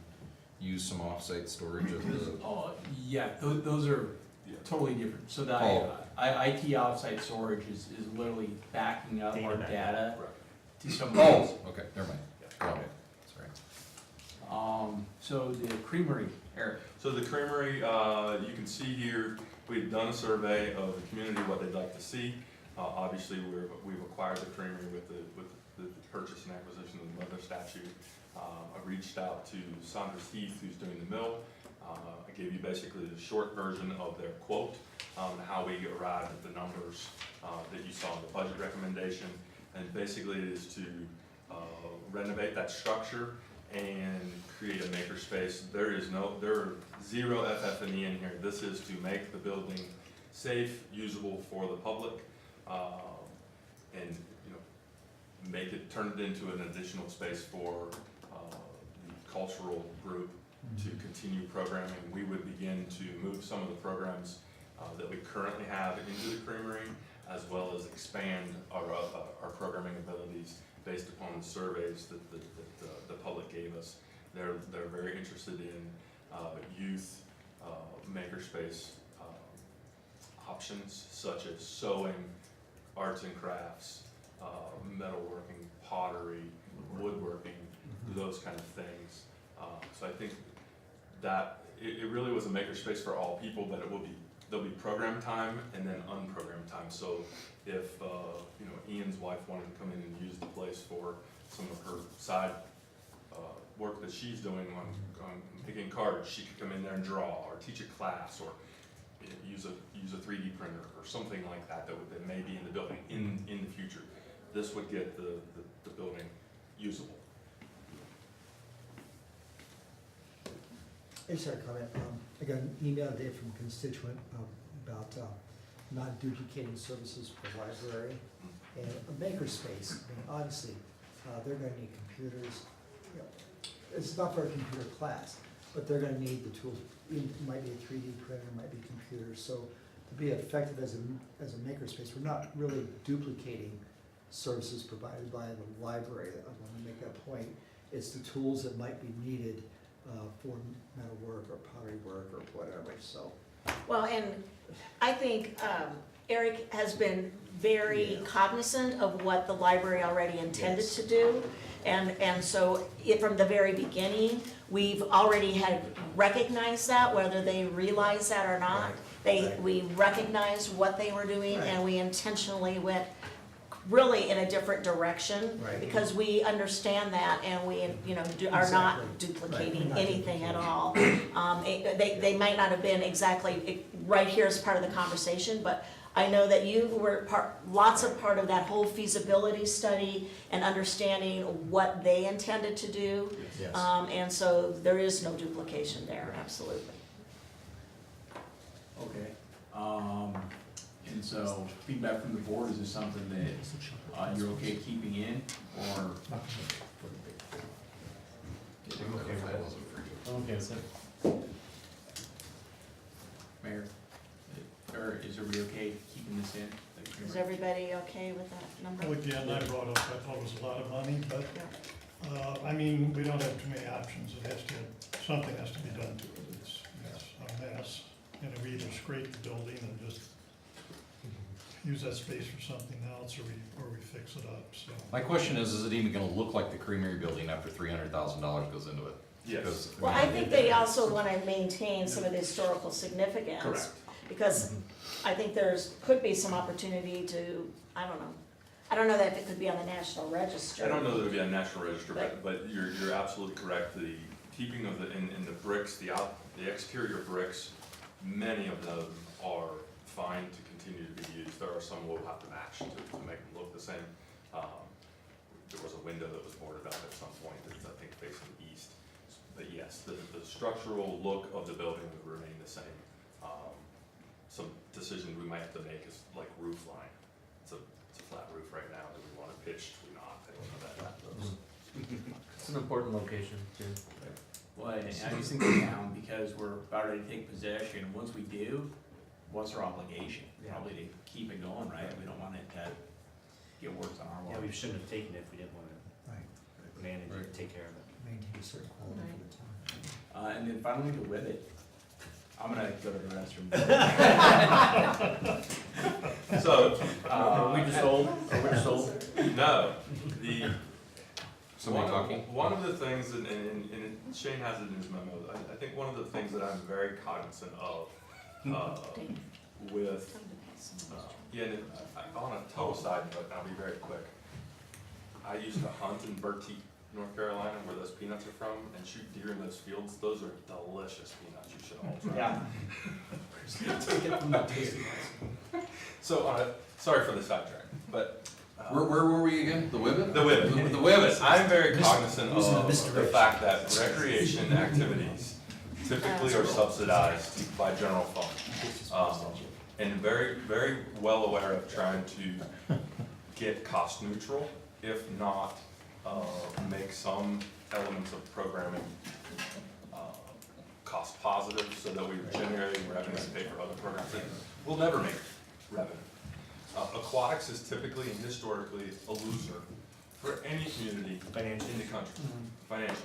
use some offsite storage of the? Oh, yeah, those are totally different. So the Oh. IT offsite storage is literally backing up our Data data Correct. to somewhere else. Oh, okay, never mind. Yeah. Okay, sorry. So the creamery, Eric, So the creamery, you can see here, we've done a survey of the community, what they'd like to see. Obviously, we've acquired the creamery with the purchase and acquisition of the mother statue. I reached out to Saunders Heath, who's doing the mill. I gave you basically the short version of their quote, how we arrived at the numbers that you saw in the budget recommendation. And basically it is to renovate that structure and create a makerspace. There are zero FF&E in here. This is to make the building safe, usable for the public, and turn it into an additional space for the cultural group to continue programming. We would begin to move some of the programs that we currently have into the creamery, as well as expand our programming abilities based upon the surveys that the public gave us. They're very interested in youth makerspace options such as sewing, arts and crafts, metalworking, pottery, woodworking, those kind of things. So I think that it really was a makerspace for all people, but there'll be program time and then unprogrammed time. So if Ian's wife wanted to come in and use the place for some of her side work that she's doing on making cards, she could come in there and draw or teach a class or use a 3D printer or something like that that may be in the building in the future. This would get the building usable. I just had a comment. I got an email today from a constituent about not duplicating services for the library and a makerspace. I mean, obviously, they're gonna need computers. It's not for a computer class, but they're gonna need the tools. It might be a 3D printer, it might be computers. So to be effective as a makerspace, we're not really duplicating services provided by the library. I want to make that point. It's the tools that might be needed for metalwork or pottery work or whatever, so. Well, and I think Eric has been very cognizant of what the library already intended to do. And so from the very beginning, we've already had recognized that, whether they realize that or not. we recognized what they were doing, and we intentionally went really in a different direction. Right. Because we understand that, and we, are not Exactly. duplicating Right. anything at all. They might not have been exactly right here as part of the conversation, but I know that you were lots of part of that whole feasibility study and understanding what they intended to do. Yes. And so there is no duplication there, absolutely. Okay, and so feedback from the board, is this something that, you're okay keeping in, or? Okay, so, Mayor, or is everybody okay keeping this in? Is everybody okay with that number? Well, again, I brought up, I thought it was a lot of money, but, Yeah. I mean, we don't have too many options. It has to, something has to be done to it. It's a mess. And we either scrape the building and just use that space for something else, or we fix it up, so. My question is it even gonna look like the Creamery building after $300,000 goes into it? Yes. Because, Well, I think they also wanna maintain some of the historical significance. Correct. Because I think could be some opportunity to, I don't know that if it could be on the National Register. I don't know that it would be on National Register, but you're absolutely correct. The keeping of in the bricks, the exterior bricks, many of them are fine to continue to be used. There are some we'll have to match to make them look the same. There was a window that was boarded up at some point that's, I think, facing east. But yes, the structural look of the building would remain the same. Some decisions we might have to make is like roof line. It's a flat roof right now. Do we want it pitched? Do we not? I don't know that. it's an important location too. Well, and I just think the town, because we're about ready to take possession, once we do, what's our obligation? Yeah. Probably to keep it going, right? We don't want it to get worse on our Yeah, watch. we shouldn't have taken it if we didn't wanna Right, manage it, take care of it. maintain a certain quality for the town. And then finally, the Whibbit. I'm gonna go to the restroom. So, Are we just old? Are we just old? no, the. Somebody talking? One of the things, and Shane has it in his memo, I think one of the things that I'm very cognizant of, with, yeah, and on a total side note, and I'll be very quick. I used to hunt in Bertie, North Carolina, where those peanuts are from, and shoot deer in those fields. Those are delicious peanuts, you should all try. Yeah. So, sorry for the sidetrack, but. Where were we again? The Whibbit? The Whibbit. The Whibbit. I'm very cognizant Losing the of the misdirection. fact that recreation activities typically are subsidized by general fund. And very, very well aware of trying to get cost neutral, if not, make some elements of programming, cost positive, so that we're generating revenue to pay for other programs that will never make revenue. Aquatics is typically and historically a loser for any community in the country, financially.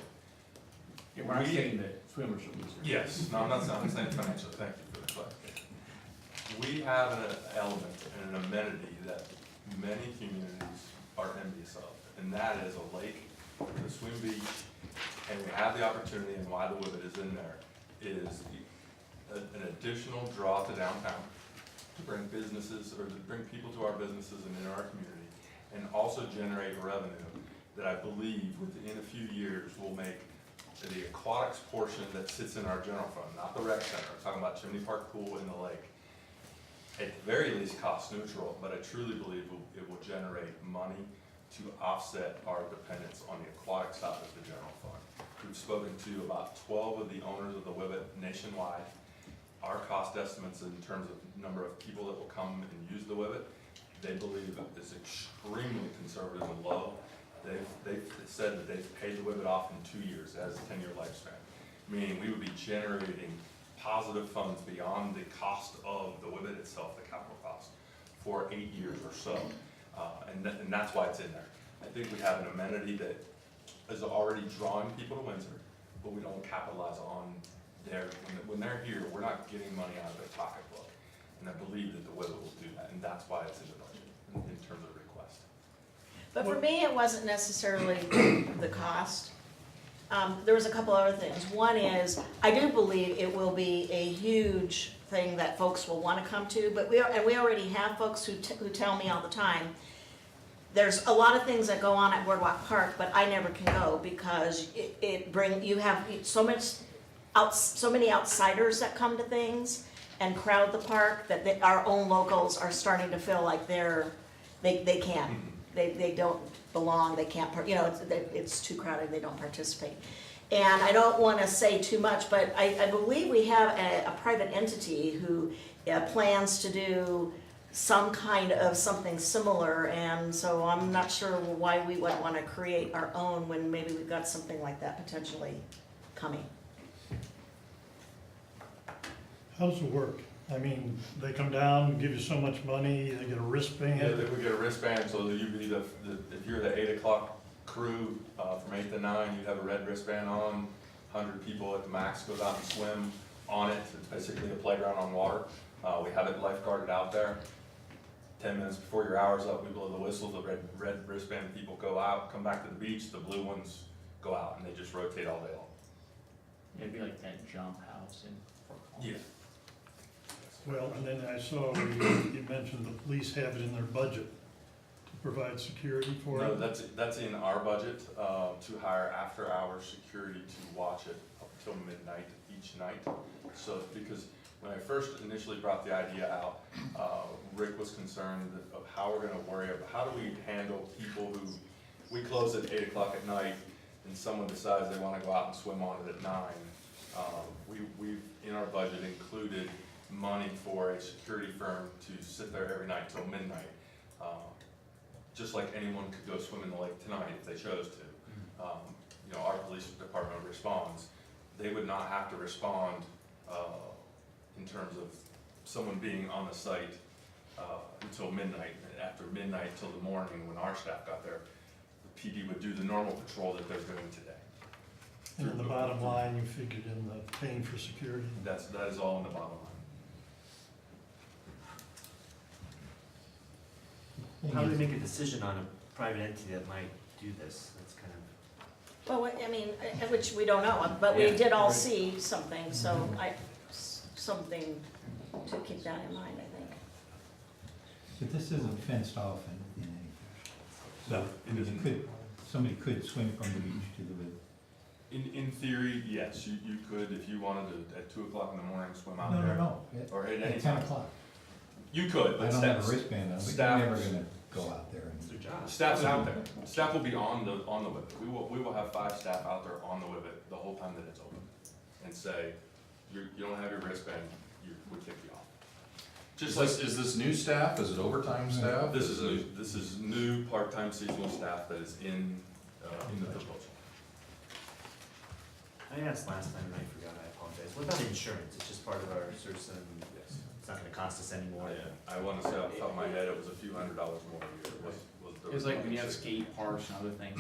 Yeah, we're not We- saying that swimmers are losers. Yes, no, I'm not saying financially, thank you for the clarification. We have an element and an amenity that many communities are envious of, and that is a lake, a swim beach, and we have the opportunity, and why the Whibbit is in there, is an additional draw to downtown, to bring businesses, or to bring people to our businesses and in our community, and also generate revenue that I believe within a few years will make the aquatics portion that sits in our general fund, not the rec center, I'm talking about Chimney Park Pool in the lake, at the very least cost neutral, but I truly believe it will generate money to offset our dependence on the aquatic side of the general fund. We've spoken to about 12 of the owners of the Whibbit nationwide. Our cost estimates in terms of number of people that will come and use the Whibbit, they believe is extremely conservative and low. They've said that they've paid the Whibbit off in 2 years, it has a 10-year lifespan, meaning we would be generating positive funds beyond the cost of the Whibbit itself, the capital cost, for 8 years or so. And that's why it's in there. I think we have an amenity that is already drawing people to Windsor, but we don't capitalize on when they're here, we're not getting money out of their pocketbook. And I believe that the Whibbit will do that, and that's why it's in the budget in terms of request. But for me, it wasn't necessarily the cost. There was a couple other things. One is, I do believe it will be a huge thing that folks will wanna come to, but we already have folks who tell me all the time, there's a lot of things that go on at Boardwalk Park, but I never can go because you have so many outsiders that come to things and crowd the park that our own locals are starting to feel like they can't, they don't belong, they can't, it's too crowded, they don't participate. And I don't wanna say too much, but I believe we have a private entity who plans to do some kind of something similar, and so I'm not sure why we would wanna create our own when maybe we've got something like that potentially coming. How's it work? I mean, they come down, give you so much money, they get a wristband? Yeah, they would get a wristband, so that you'd be if you're the 8 o'clock crew, from 8 to 9, you'd have a red wristband on, 100 people at the max goes out and swim on it, it's basically a playground on water. We have it lifeguarded out there. 10 minutes before your hour's up, we blow the whistle, the red wristband people go out, come back to the beach, the blue ones go out, and they just rotate all day long. It'd be like that jump house in Fort Collins. Yeah. Well, and then I saw you mentioned the police have it in their budget to provide security for No, it. that's in our budget, to hire after-hours security to watch it up until midnight each night. So, because when I first initially brought the idea out, Rick was concerned of how we're gonna worry about, how do we handle people who, we close at 8 o'clock at night, and someone decides they wanna go out and swim on it at 9. We've, in our budget, included money for a security firm to sit there every night till midnight. Just like anyone could go swim in the lake tonight if they chose to. Our police department responds. They would not have to respond in terms of someone being on the site until midnight. After midnight till the morning when our staff got there, the PD would do the normal patrol that they're doing today. And in the bottom line, you figured in the paying for security. That is all in the bottom line. How do we make a decision on a private entity that might do this? That's kind of, Well, I mean, which we don't know, but we Yeah. did all see something, so something to keep that in mind, I think. But this isn't fenced off in any fashion. No, I mean, you could, somebody could swim from the beach to the river. In theory, yes, you could, if you wanted to, at 2 o'clock in the morning, swim out No, there. no, no, Or at any at 10 time. o'clock. You could, I but don't have a staff, wristband on, but you're staff- never gonna go out there it's their and. job. staff's out there. Staff will be on the Whippet. We will have 5 staff out there on the Whippet the whole time that it's open. And say, you don't have your wristband, we kick you off. Just like, Is this new staff? Is it overtime staff? this is new part-time seasonal staff that is in the proposal. I asked last time and I forgot, I apologize. What about insurance? It's just part of our CERSA and Yes. it's not gonna cost us any more. I wanna say off the top of my head, it was a few $100s more a year. Was the- It was like when you have skate parks and other things,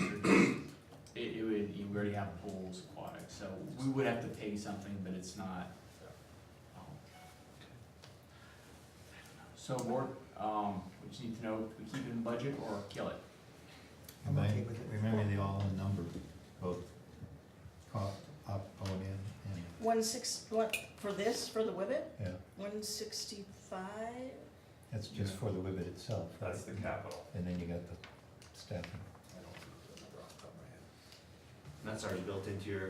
we already have pools, aquatic, so we would have to pay something, but it's not. So board, we just need to know, do we keep it in budget or kill it? I'm okay with it. Remember the all-in number, both cost, O&M and, What, for this, for the Whibbit? yeah, 165? that's just for the Whibbit itself, right? That's the capital. And then you got the staffing. I don't remember the number off the top of my head. And that's already built into your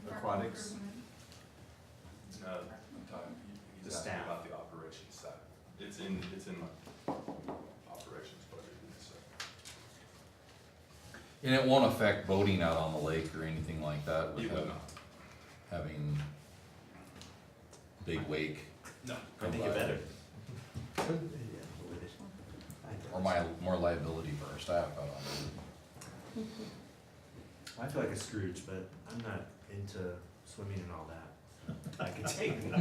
aquatics? No, Todd, The he's asking staff. about the operations side. It's in my operations budget. So. And it won't affect boating out on the lake or anything like that with It will not. having big wake? No. I think it better. Or more liability for our staff out on I feel like a Scrooge, but I'm not into swimming and all that. I could take it.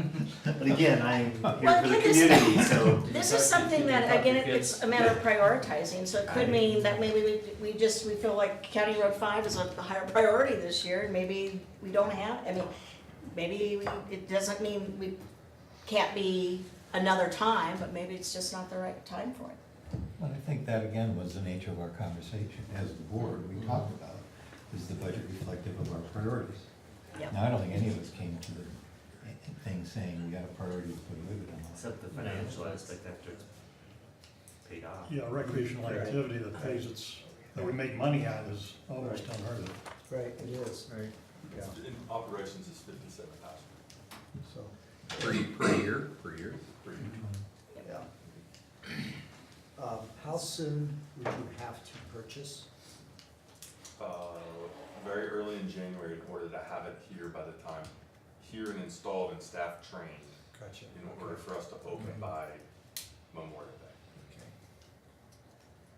But again, I'm here Well, for the it is- community, so. This is something that, again, it's a matter of prioritizing, so it could mean that maybe we feel like County Road 5 is a higher priority this year, and maybe we don't have, it doesn't mean we can't be another time, but maybe it's just not the right time for it. Well, I think that again was the nature of our conversation as the board, we talked about, is the budget reflective of our priorities? Yep. Now, I don't think any of us came to thing saying we got a priority to put a ribbon on it. Except the financial aspect after it's paid off. Yeah, recreational activity that pays that we make money on is almost unheard of. Right, it is, Right. yeah, In operations is 57,000. so, Per year? yeah. How soon would you have to purchase? Very early in January in order to have it here by the time, here and installed and staff trained, Gotcha. in order for us to open by Memorial Day. Okay.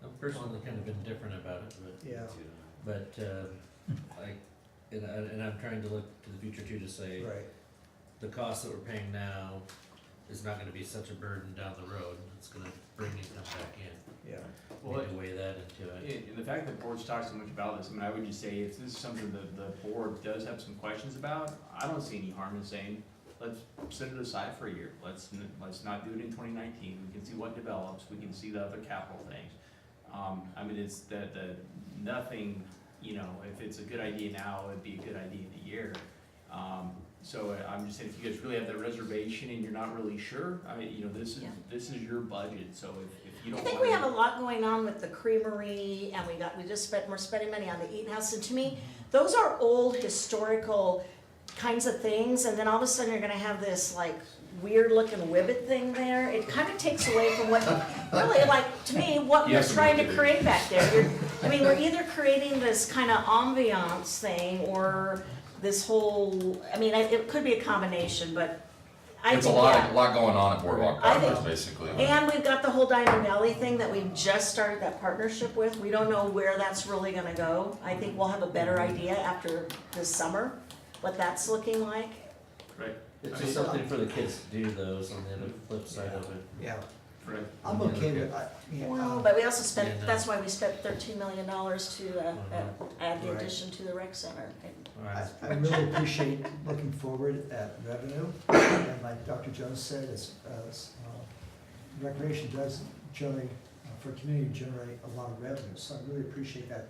I'm personally kind of indifferent about it, Yeah, but, like, and I'm trying to look to the future too, to say, right, the cost that we're paying now is not gonna be such a burden down the road, it's gonna bring income back in. yeah. Well, Maybe weigh that into it. And the fact that the board's talked so much about this, I mean, I would just say, if this is something that the board does have some questions about, I don't see any harm in saying, let's set it aside for a year. Let's not do it in 2019, we can see what develops, we can see the other capital things. I mean, it's nothing, you know, if it's a good idea now, it'd be a good idea in a year. So I'm just saying, if you guys really have that reservation and you're not really sure, I mean, you know, this is your budget, so if you I don't think want we have a lot going on with the creamery, and we're spending money on the Eaton House, and to me, those are old historical kinds of things, and then all of a sudden you're gonna have this like weird looking Whibbit thing there. It kind of takes away from what, really, like, to me, what You we're have some trying work to to do. create back there. I mean, we're either creating this kind of ambiance thing, or this whole, I mean, it could be a combination, but I It's a think, lot, yeah. a lot going on at Boardwalk I think- Properties, basically. And we've got the whole Diamond Valley thing that we've just started that partnership with. We don't know where that's really gonna go. I think we'll have a better idea after this summer, what that's looking like. Right, It's just something for the kids to do those on the other flip side of it. Yeah, right. I'm okay with, Well, but we also spent, Yeah, no. that's why we spent $13 million to add the Right. addition to the rec center. I really appreciate looking forward at revenue, and like Dr. Jones said, recreation does generate, for a community, generate a lot of revenue, so I really appreciate that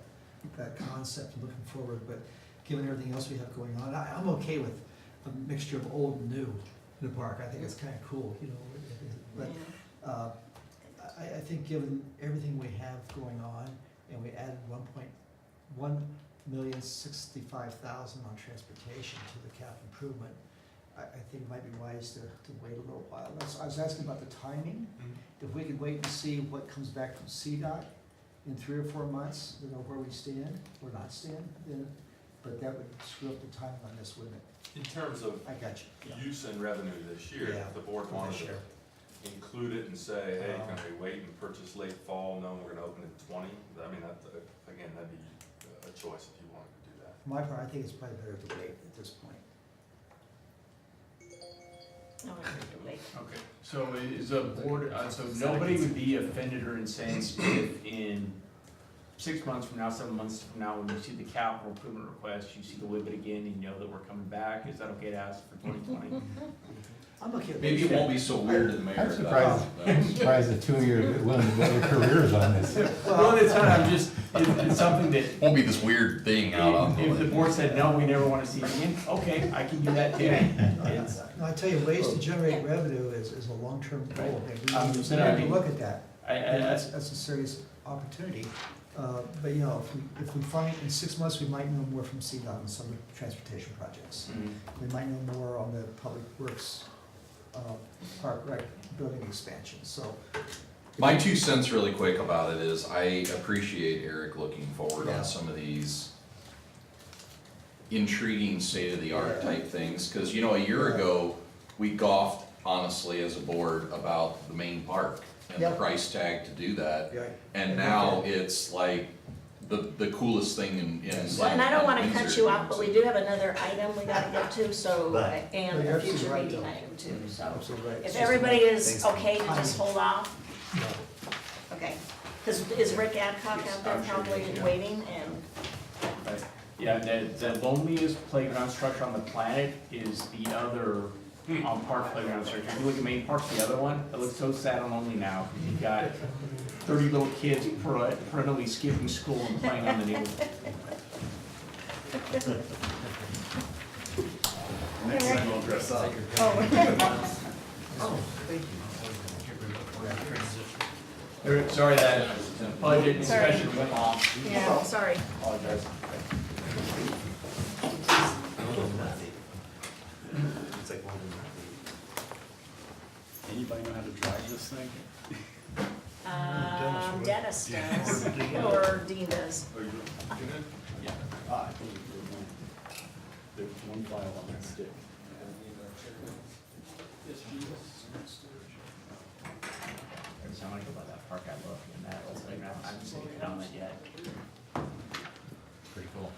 concept of looking forward, but given everything else we have going on, I'm okay with a mixture of old and new in the park. I think it's kind of cool, you know, but I think given everything we have going on, and we added $1,065,000 on transportation to the cap improvement, I think it might be wise to wait a little while. I was asking about the timing. If we could wait and see what comes back from CDOT in 3 or 4 months, you know, where we stand or not stand, then, but that would screw up the timing on this, wouldn't it? In terms of I got you. use and revenue this year, Yeah. if the board wanted to include it and say, hey, can we wait and purchase late fall, no, we're gonna open in 20, I mean, that, again, that'd be a choice if you wanted to do that. For my part, I think it's probably better to wait at this point. No, I agree to wait. Okay, so is a board, so nobody would be offended or incensed if in 6 months from now, 7 months from now, when you see the capital improvement request, you see the Whibbit again, and you know that we're coming back, is that okay to ask for 2020? I'm okay with Maybe it won't be so weird to the mayor. I'm surprised the two of you are willing to bet your careers on this. Well, it's not, I'm just, it's something that, Won't be this weird thing out on if the the. board said, no, we never wanna see it again, okay, I can do that too. It's- No, I tell you, ways to generate revenue is a long-term goal, and we need So, I to mean, look at that. And I, that's a serious opportunity. But, you know, if we find, in 6 months, we might know more from CDOT on some of the transportation projects. Mhm. We might know more on the public works, park rec building expansion, so. My 2 cents really quick about it is I appreciate Eric looking forward Yeah. on some of these intriguing state-of-the-art type things, cause you know, a year ago, we golfed honestly as a board about the main park and the Yep. price tag to do that. Yeah. And now it's like the coolest thing in. Well, and I don't wanna in cut Windsor. you off, but we do have another item we gotta get to, so, Right. and No, you're a absolutely future right, meeting though. item too, so. Absolutely right. If everybody is Thanks. okay to just hold off, Yeah. okay, cause is Rick Adcock out there I'm sure probably he is, yeah. waiting, and, Right. Yeah, the loneliest playground structure on the planet is the other, park playground structure. If you look at Main Park, the other one, it looks so sad and lonely now. You've got 30 little kids perennially skipping school and playing on the new. Next time I'll dress up. Oh. Sorry that budget discussion went long. Yeah, sorry. Apologize. It's like one and Anybody know how to drive this thing? Dennis does, or Dean does. Yeah. Ah, I think there's one file on that stick. Every time I go by that park, I look, and that was like, I haven't seen it on it yet. Pretty cool.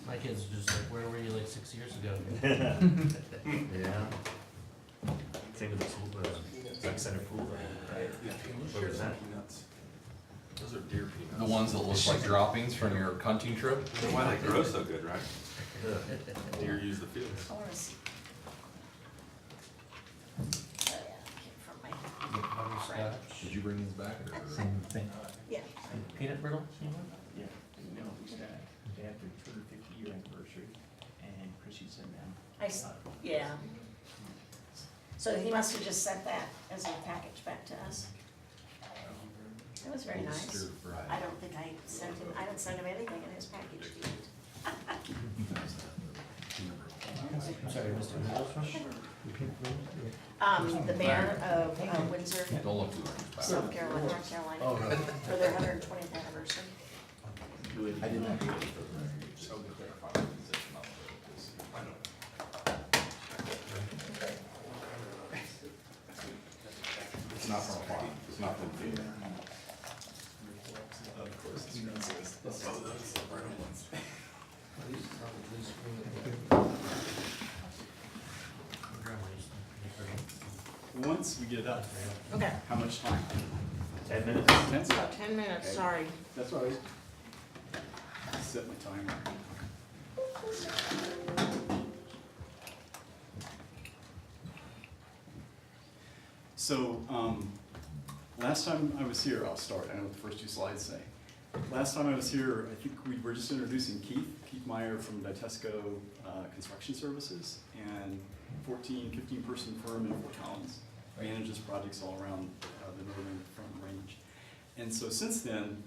My kids are just like, where were you like 6 years ago? Yeah. Same with the pool, rec center pool, right? Where was that? Peanuts. Those are deer peanuts. The ones that look like droppings from your hunting trip? That's why they grow so good, right? Deer use the fields. I wanna see. Oh, yeah, came from my friend. Did you bring these back or? Same thing. Yeah. Peanut brittle? Yeah, you know, they have their 250-year anniversary, and Chrissy sent them. Yeah. So he must have just sent that as a package back to us. That was very nice. Stir fry. I don't think I sent him, I didn't send him anything in his package, did I? Sorry, Mr. The mayor of Windsor, Don't look too much North Carolina, Oh, really? for their 120th anniversary. I didn't have to go further. So to clarify my position on it, because I know. It's not from a farm, it's not from the field. Of course, it's once we get it up, Okay, how much time? 10 minutes? 10 it's about 10 minutes, sorry. That's what I set my timer. So, last time I was here, I'll start, I know what the first two slides say. Last time I was here, I think we were just introducing Keith Meyer from Vitesco Construction Services, and 15-person firm in Fort Collins, manages projects all around the northern Front Range. And so since then,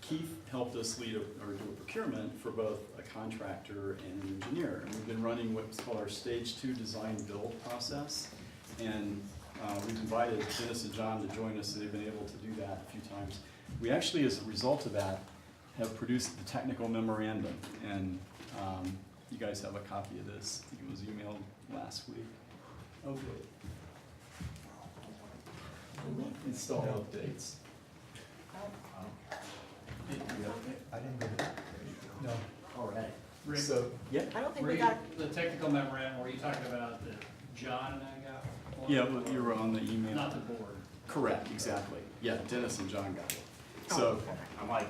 Keith helped us lead or do a procurement for both a contractor and an engineer. And we've been running what's called our Stage 2 design build process. And we've invited Dennis and John to join us, and they've been able to do that a few times. We actually, as a result of that, have produced the technical memorandum. And you guys have a copy of this. I think it was emailed last week. Oh, good. Install updates. I didn't get it. No. All right. Rick, So, yeah, I don't think were we you, got, the technical memorandum, were you talking about that John and I got? yeah, well, you were on the email. Not the board. Correct, exactly. Yeah, Dennis and John got it. oh, So, okay. I'm like,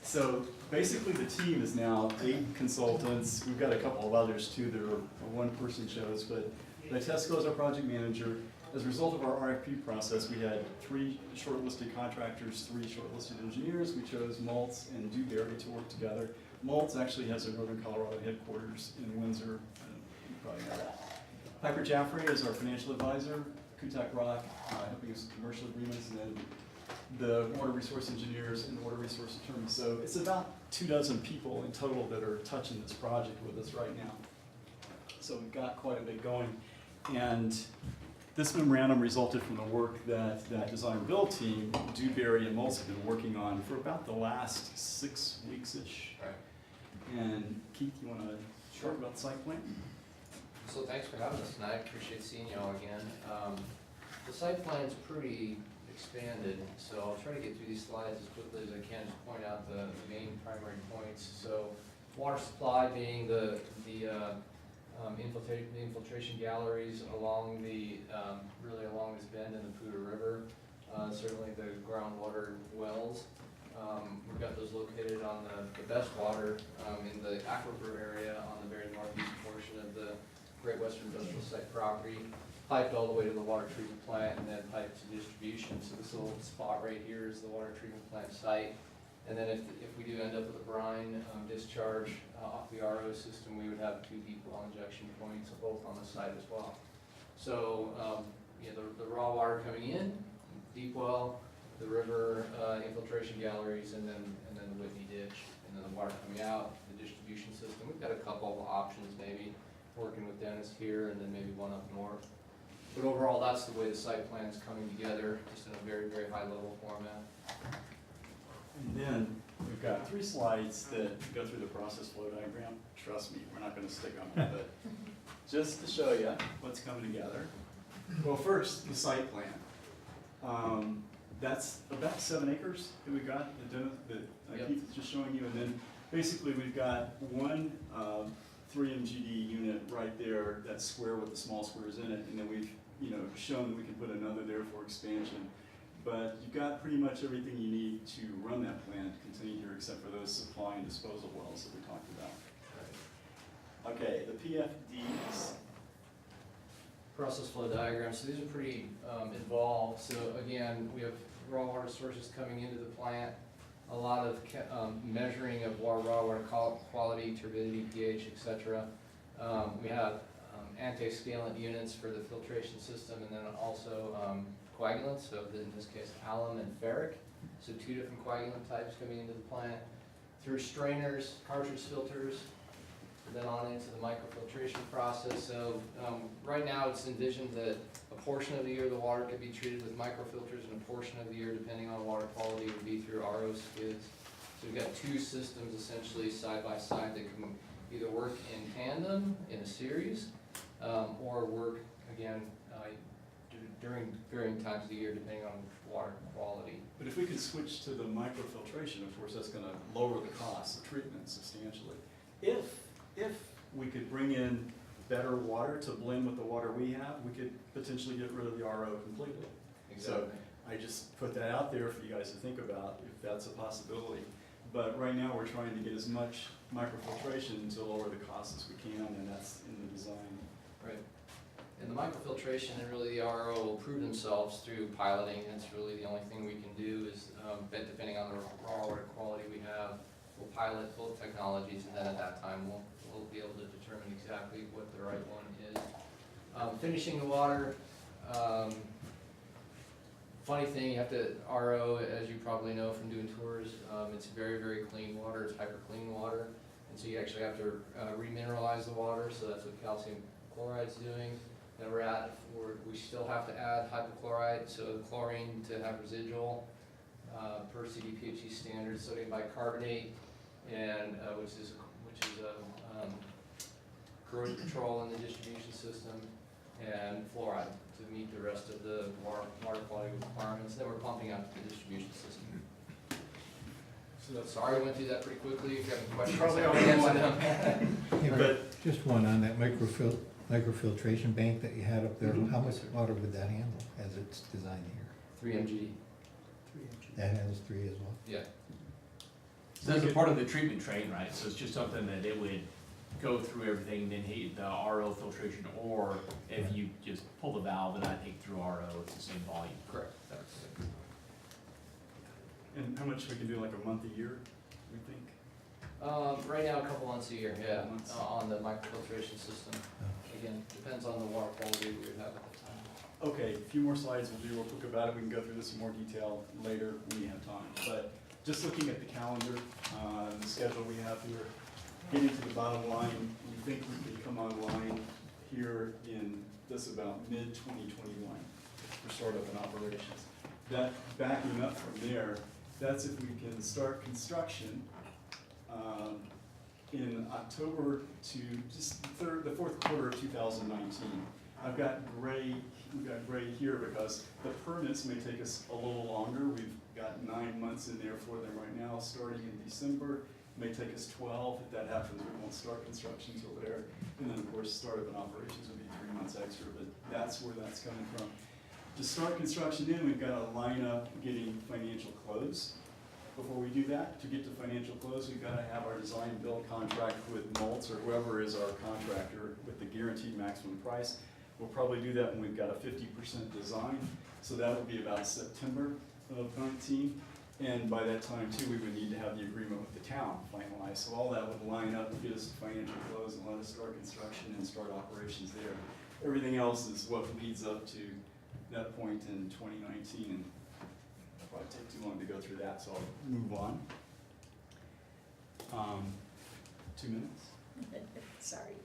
so basically the team is now 8 consultants. We've got a couple of others too that are one-person shows, but Vitesco is our project manager. As a result of our RFP process, we had 3 shortlisted contractors, 3 shortlisted engineers. We chose Maltz and Dewberry to work together. Maltz actually has their Northern Colorado headquarters in Windsor. You probably know that. Piper Jaffray is our financial advisor. Kutak Rock, helping us with commercial agreements, and then the water resource engineers and the water resource attorneys. So it's about 24 people in total that are touching this project with us right now. So we've got quite a bit going. And this memorandum resulted from the work that design build team, Dewberry and Maltz, have been working on for about the last 6 weeks-ish. Right. And Keith, you want to talk about the site plan? So thanks for having us tonight, appreciate seeing y'all again. The site plan's pretty expanded, so I'll try to get through these slides as quickly as I can, just point out the main primary points. So water supply being the infiltration galleries along really along this bend in the Poudre River, certainly the groundwater wells. We've got those located on the best water in the aquifer area on the very northeast portion of the Great Western Industrial Site property, piped all the way to the water treatment plant and then piped to distribution. So this little spot right here is the water treatment plant site. And then if we do end up with a brine discharge off the RO system, we would have 2 deep well injection points, both on the site as well. So, the raw water coming in, deep well, the river infiltration galleries, and then the Whitney ditch, and then the water coming out, the distribution system. We've got a couple of options, maybe working with Dennis here, and then maybe one up north. But overall, that's the way the site plan is coming together, just in a very, very high level format. And then we've got 3 slides that go through the process flow diagram. Trust me, we're not gonna stick on it, but just to show you what's coming together. Well, first, the site plan. That's about 7 acres that we got, that Keith was just showing you, and then basically we've got one 3 MGD unit right there, that square with the small squares in it, and then we've shown that we can put another there for expansion. But you've got pretty much everything you need to run that plant contained here, except for those supply and disposal wells that we talked about. Okay, the PFDs. Process flow diagrams, so these are pretty involved. So again, we have raw water sources coming into the plant, a lot of measuring of raw water quality, turbidity, pH, etc. We have anti-scalant units for the filtration system, and then also coagulants, so in this case alum and ferric, so 2 different coagulant types coming into the plant, through strainers, cartridge filters, then on into the microfiltration process. So right now it's envisioned that a portion of the year the water could be treated with microfilters, and a portion of the year, depending on water quality, would be through RO skids. So we've got 2 systems essentially side by side that can either work in tandem in a series, or work again during varying times of the year depending on water quality. But if we could switch to the microfiltration, of course, that's gonna lower the cost of treatment substantially. If we could bring in better water to blend with the water we have, we could potentially get rid of the RO completely. So I just put that out there for you guys to think about if that's a possibility. But right now, we're trying to get as much microfiltration to lower the cost as we can, and that's in the design. Right. And the microfiltration and really the RO will prove themselves through piloting. It's really the only thing we can do is, depending on the raw water quality we have, we'll pilot both technologies, and then at that time we'll be able to determine exactly what the right one is. Finishing the water, funny thing, you have to, RO, as you probably know from doing tours, it's very, very clean water, it's hyper clean water. And so you actually have to remineralize the water, so that's what calcium chloride's doing. Then we still have to add hypochlorite, so chlorine to have residual per CDPHE standards, sodium bicarbonate, and which is corrosion control in the distribution system, and fluoride to meet the rest of the water quality requirements. Then we're pumping out the distribution system. So sorry I went through that pretty quickly. If you have any questions, Probably I all can one. answer them. Hey, But- just one on that microfiltration bank that you had up there, how much water would that handle as it's designed here? 3 mg. That has 3 as well? Yeah. So that's a part of the treatment train, right? So it's just something that it would go through everything, then heat the RO filtration, or if you just pull the valve and not take through RO, it's the same volume. Correct. And how much we can do, like a month a year, we think? Right now, a couple months a year, yeah, Months. on the microfiltration system. Again, depends on the water quality we would have at the time. Okay, a few more slides we'll do real quick about it. We can go through this in more detail later when we have time. But just looking at the calendar, the schedule we have here, getting to the bottom line, we think we can come online here in this about mid-2021 for startup and operations. That, backing up from there, that's if we can start construction in October to just the fourth quarter of 2019. I've got we've got gray here because the permits may take us a little longer. We've got 9 months in there for them right now, starting in December. It may take us 12. If that happens, we won't start construction until there. And then, of course, startup and operations would be 3 months extra, but that's where that's coming from. To start construction in, we've got to line up getting financial close. Before we do that, to get to financial close, we've got to have our design build contract with Maltz or whoever is our contractor with the guaranteed maximum price. We'll probably do that when we've got a 50% design, so that would be about September of 19. And by that time too, we would need to have the agreement with the town finalized, so all that would line up to get us to financial close and let us start construction and start operations there. Everything else is what leads up to that point in 2019, and it'll probably take too long to go through that, so I'll move on. 2 minutes? Sorry.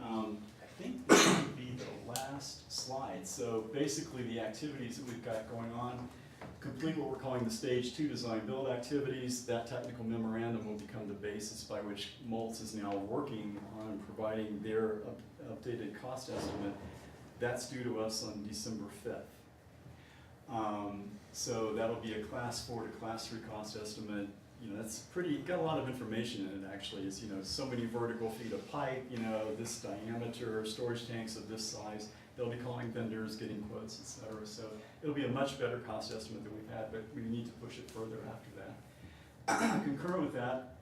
I think this would be the last slide. So basically, the activities that we've got going on, complete what we're calling the stage 2 design build activities. That technical memorandum will become the basis by which Moltz is now working on providing their updated cost estimate. That's due to us on December 5th. So that'll be a class 4 to class 3 cost estimate. You know, that's pretty, got a lot of information in it actually. It's, you know, so many vertical feet of pipe, you know, this diameter, storage tanks of this size. They'll be calling vendors, getting quotes, et cetera. So it'll be a much better cost estimate than we've had, but we need to push it further after that. Concurrent with that,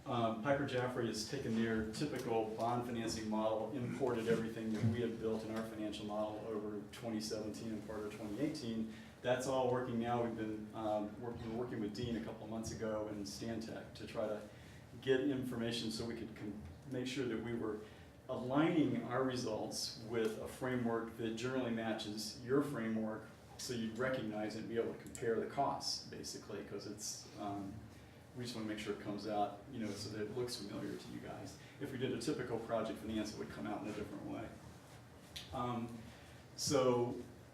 Piper Jaffray has taken their typical bond financing model, imported everything that we had built in our financial model over 2017 and part of 2018. That's all working now. We've been working with Dean a couple of months ago and Stantec to try to get information so we could make sure that we were aligning our results with a framework that generally matches your framework, so you'd recognize it and be able to compare the costs, basically, because it's, we just want to make sure it comes out, you know, so that it looks familiar to you guys. If we did a typical project finance, it would come out in a different way.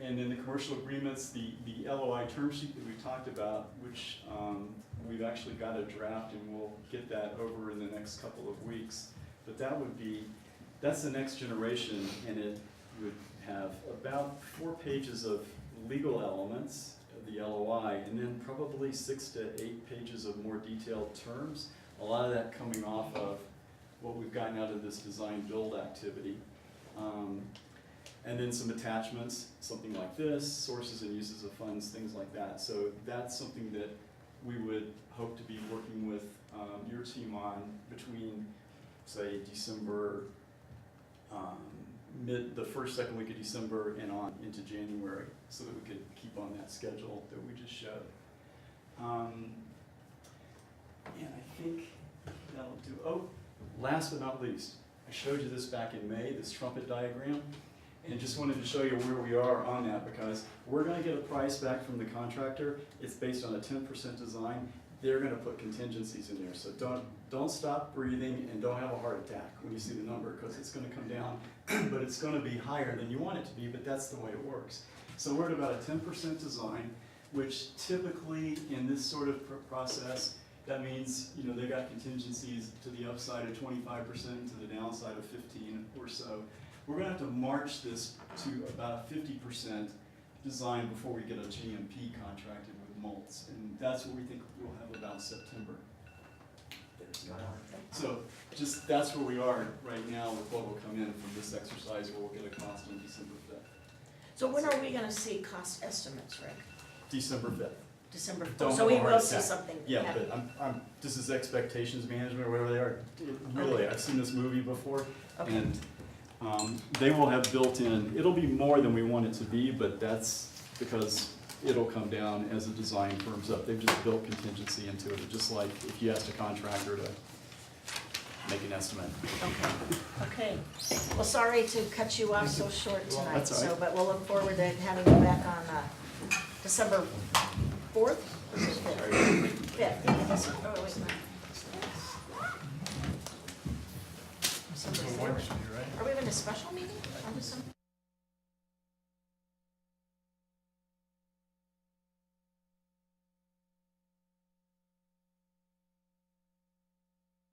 And then the commercial agreements, the LOI term sheet that we talked about, which we've actually got a draft, and we'll get that over in the next couple of weeks. But that would be, that's the next generation, and it would have about 4 pages of legal elements of the LOI, and then probably 6 to 8 pages of more detailed terms. A lot of that coming off of what we've gotten out of this design build activity. And then some attachments, something like this, sources and uses of funds, things like that. So that's something that we would hope to be working with your team on between, say, December, the first, second week of December and on into January, so that we could keep on that schedule that we just showed. And I think that'll do, oh, last but not least, I showed you this back in May, this trumpet diagram. And just wanted to show you where we are on that, because we're gonna get a price back from the contractor. It's based on a 10% design. They're gonna put contingencies in there. So don't stop breathing and don't have a heart attack when you see the number, because it's gonna come down, but it's gonna be higher than you want it to be, but that's the way it works. So we're at about a 10% design, which typically in this sort of process, that means, you know, they got contingencies to the upside of 25%, to the downside of 15 or so. We're gonna have to march this to about a 50% design before we get a GMP contracted with Moltz, and that's what we think we'll have about September. So just, that's where we are right now with what will come in from this exercise, where we'll get a cost on December 5th. So when are we gonna see cost estimates, Rick? December 5th. December 4th, Don't so have we a heart will see attack. something. Yeah, but this is expectations management, or whatever they are. Really, I've seen this movie before, Okay. and they will have built in, it'll be more than we want it to be, but that's because it'll come down as the design firms up. They've just built contingency into it, just like if you asked a contractor to make an estimate. Okay. Well, sorry to cut you off so short tonight, That's all right. so, but we'll look forward to having you back on December 4th? Or is it 5th? 5th. Oh, wait a minute. December 4th. Are we having a special meeting on December?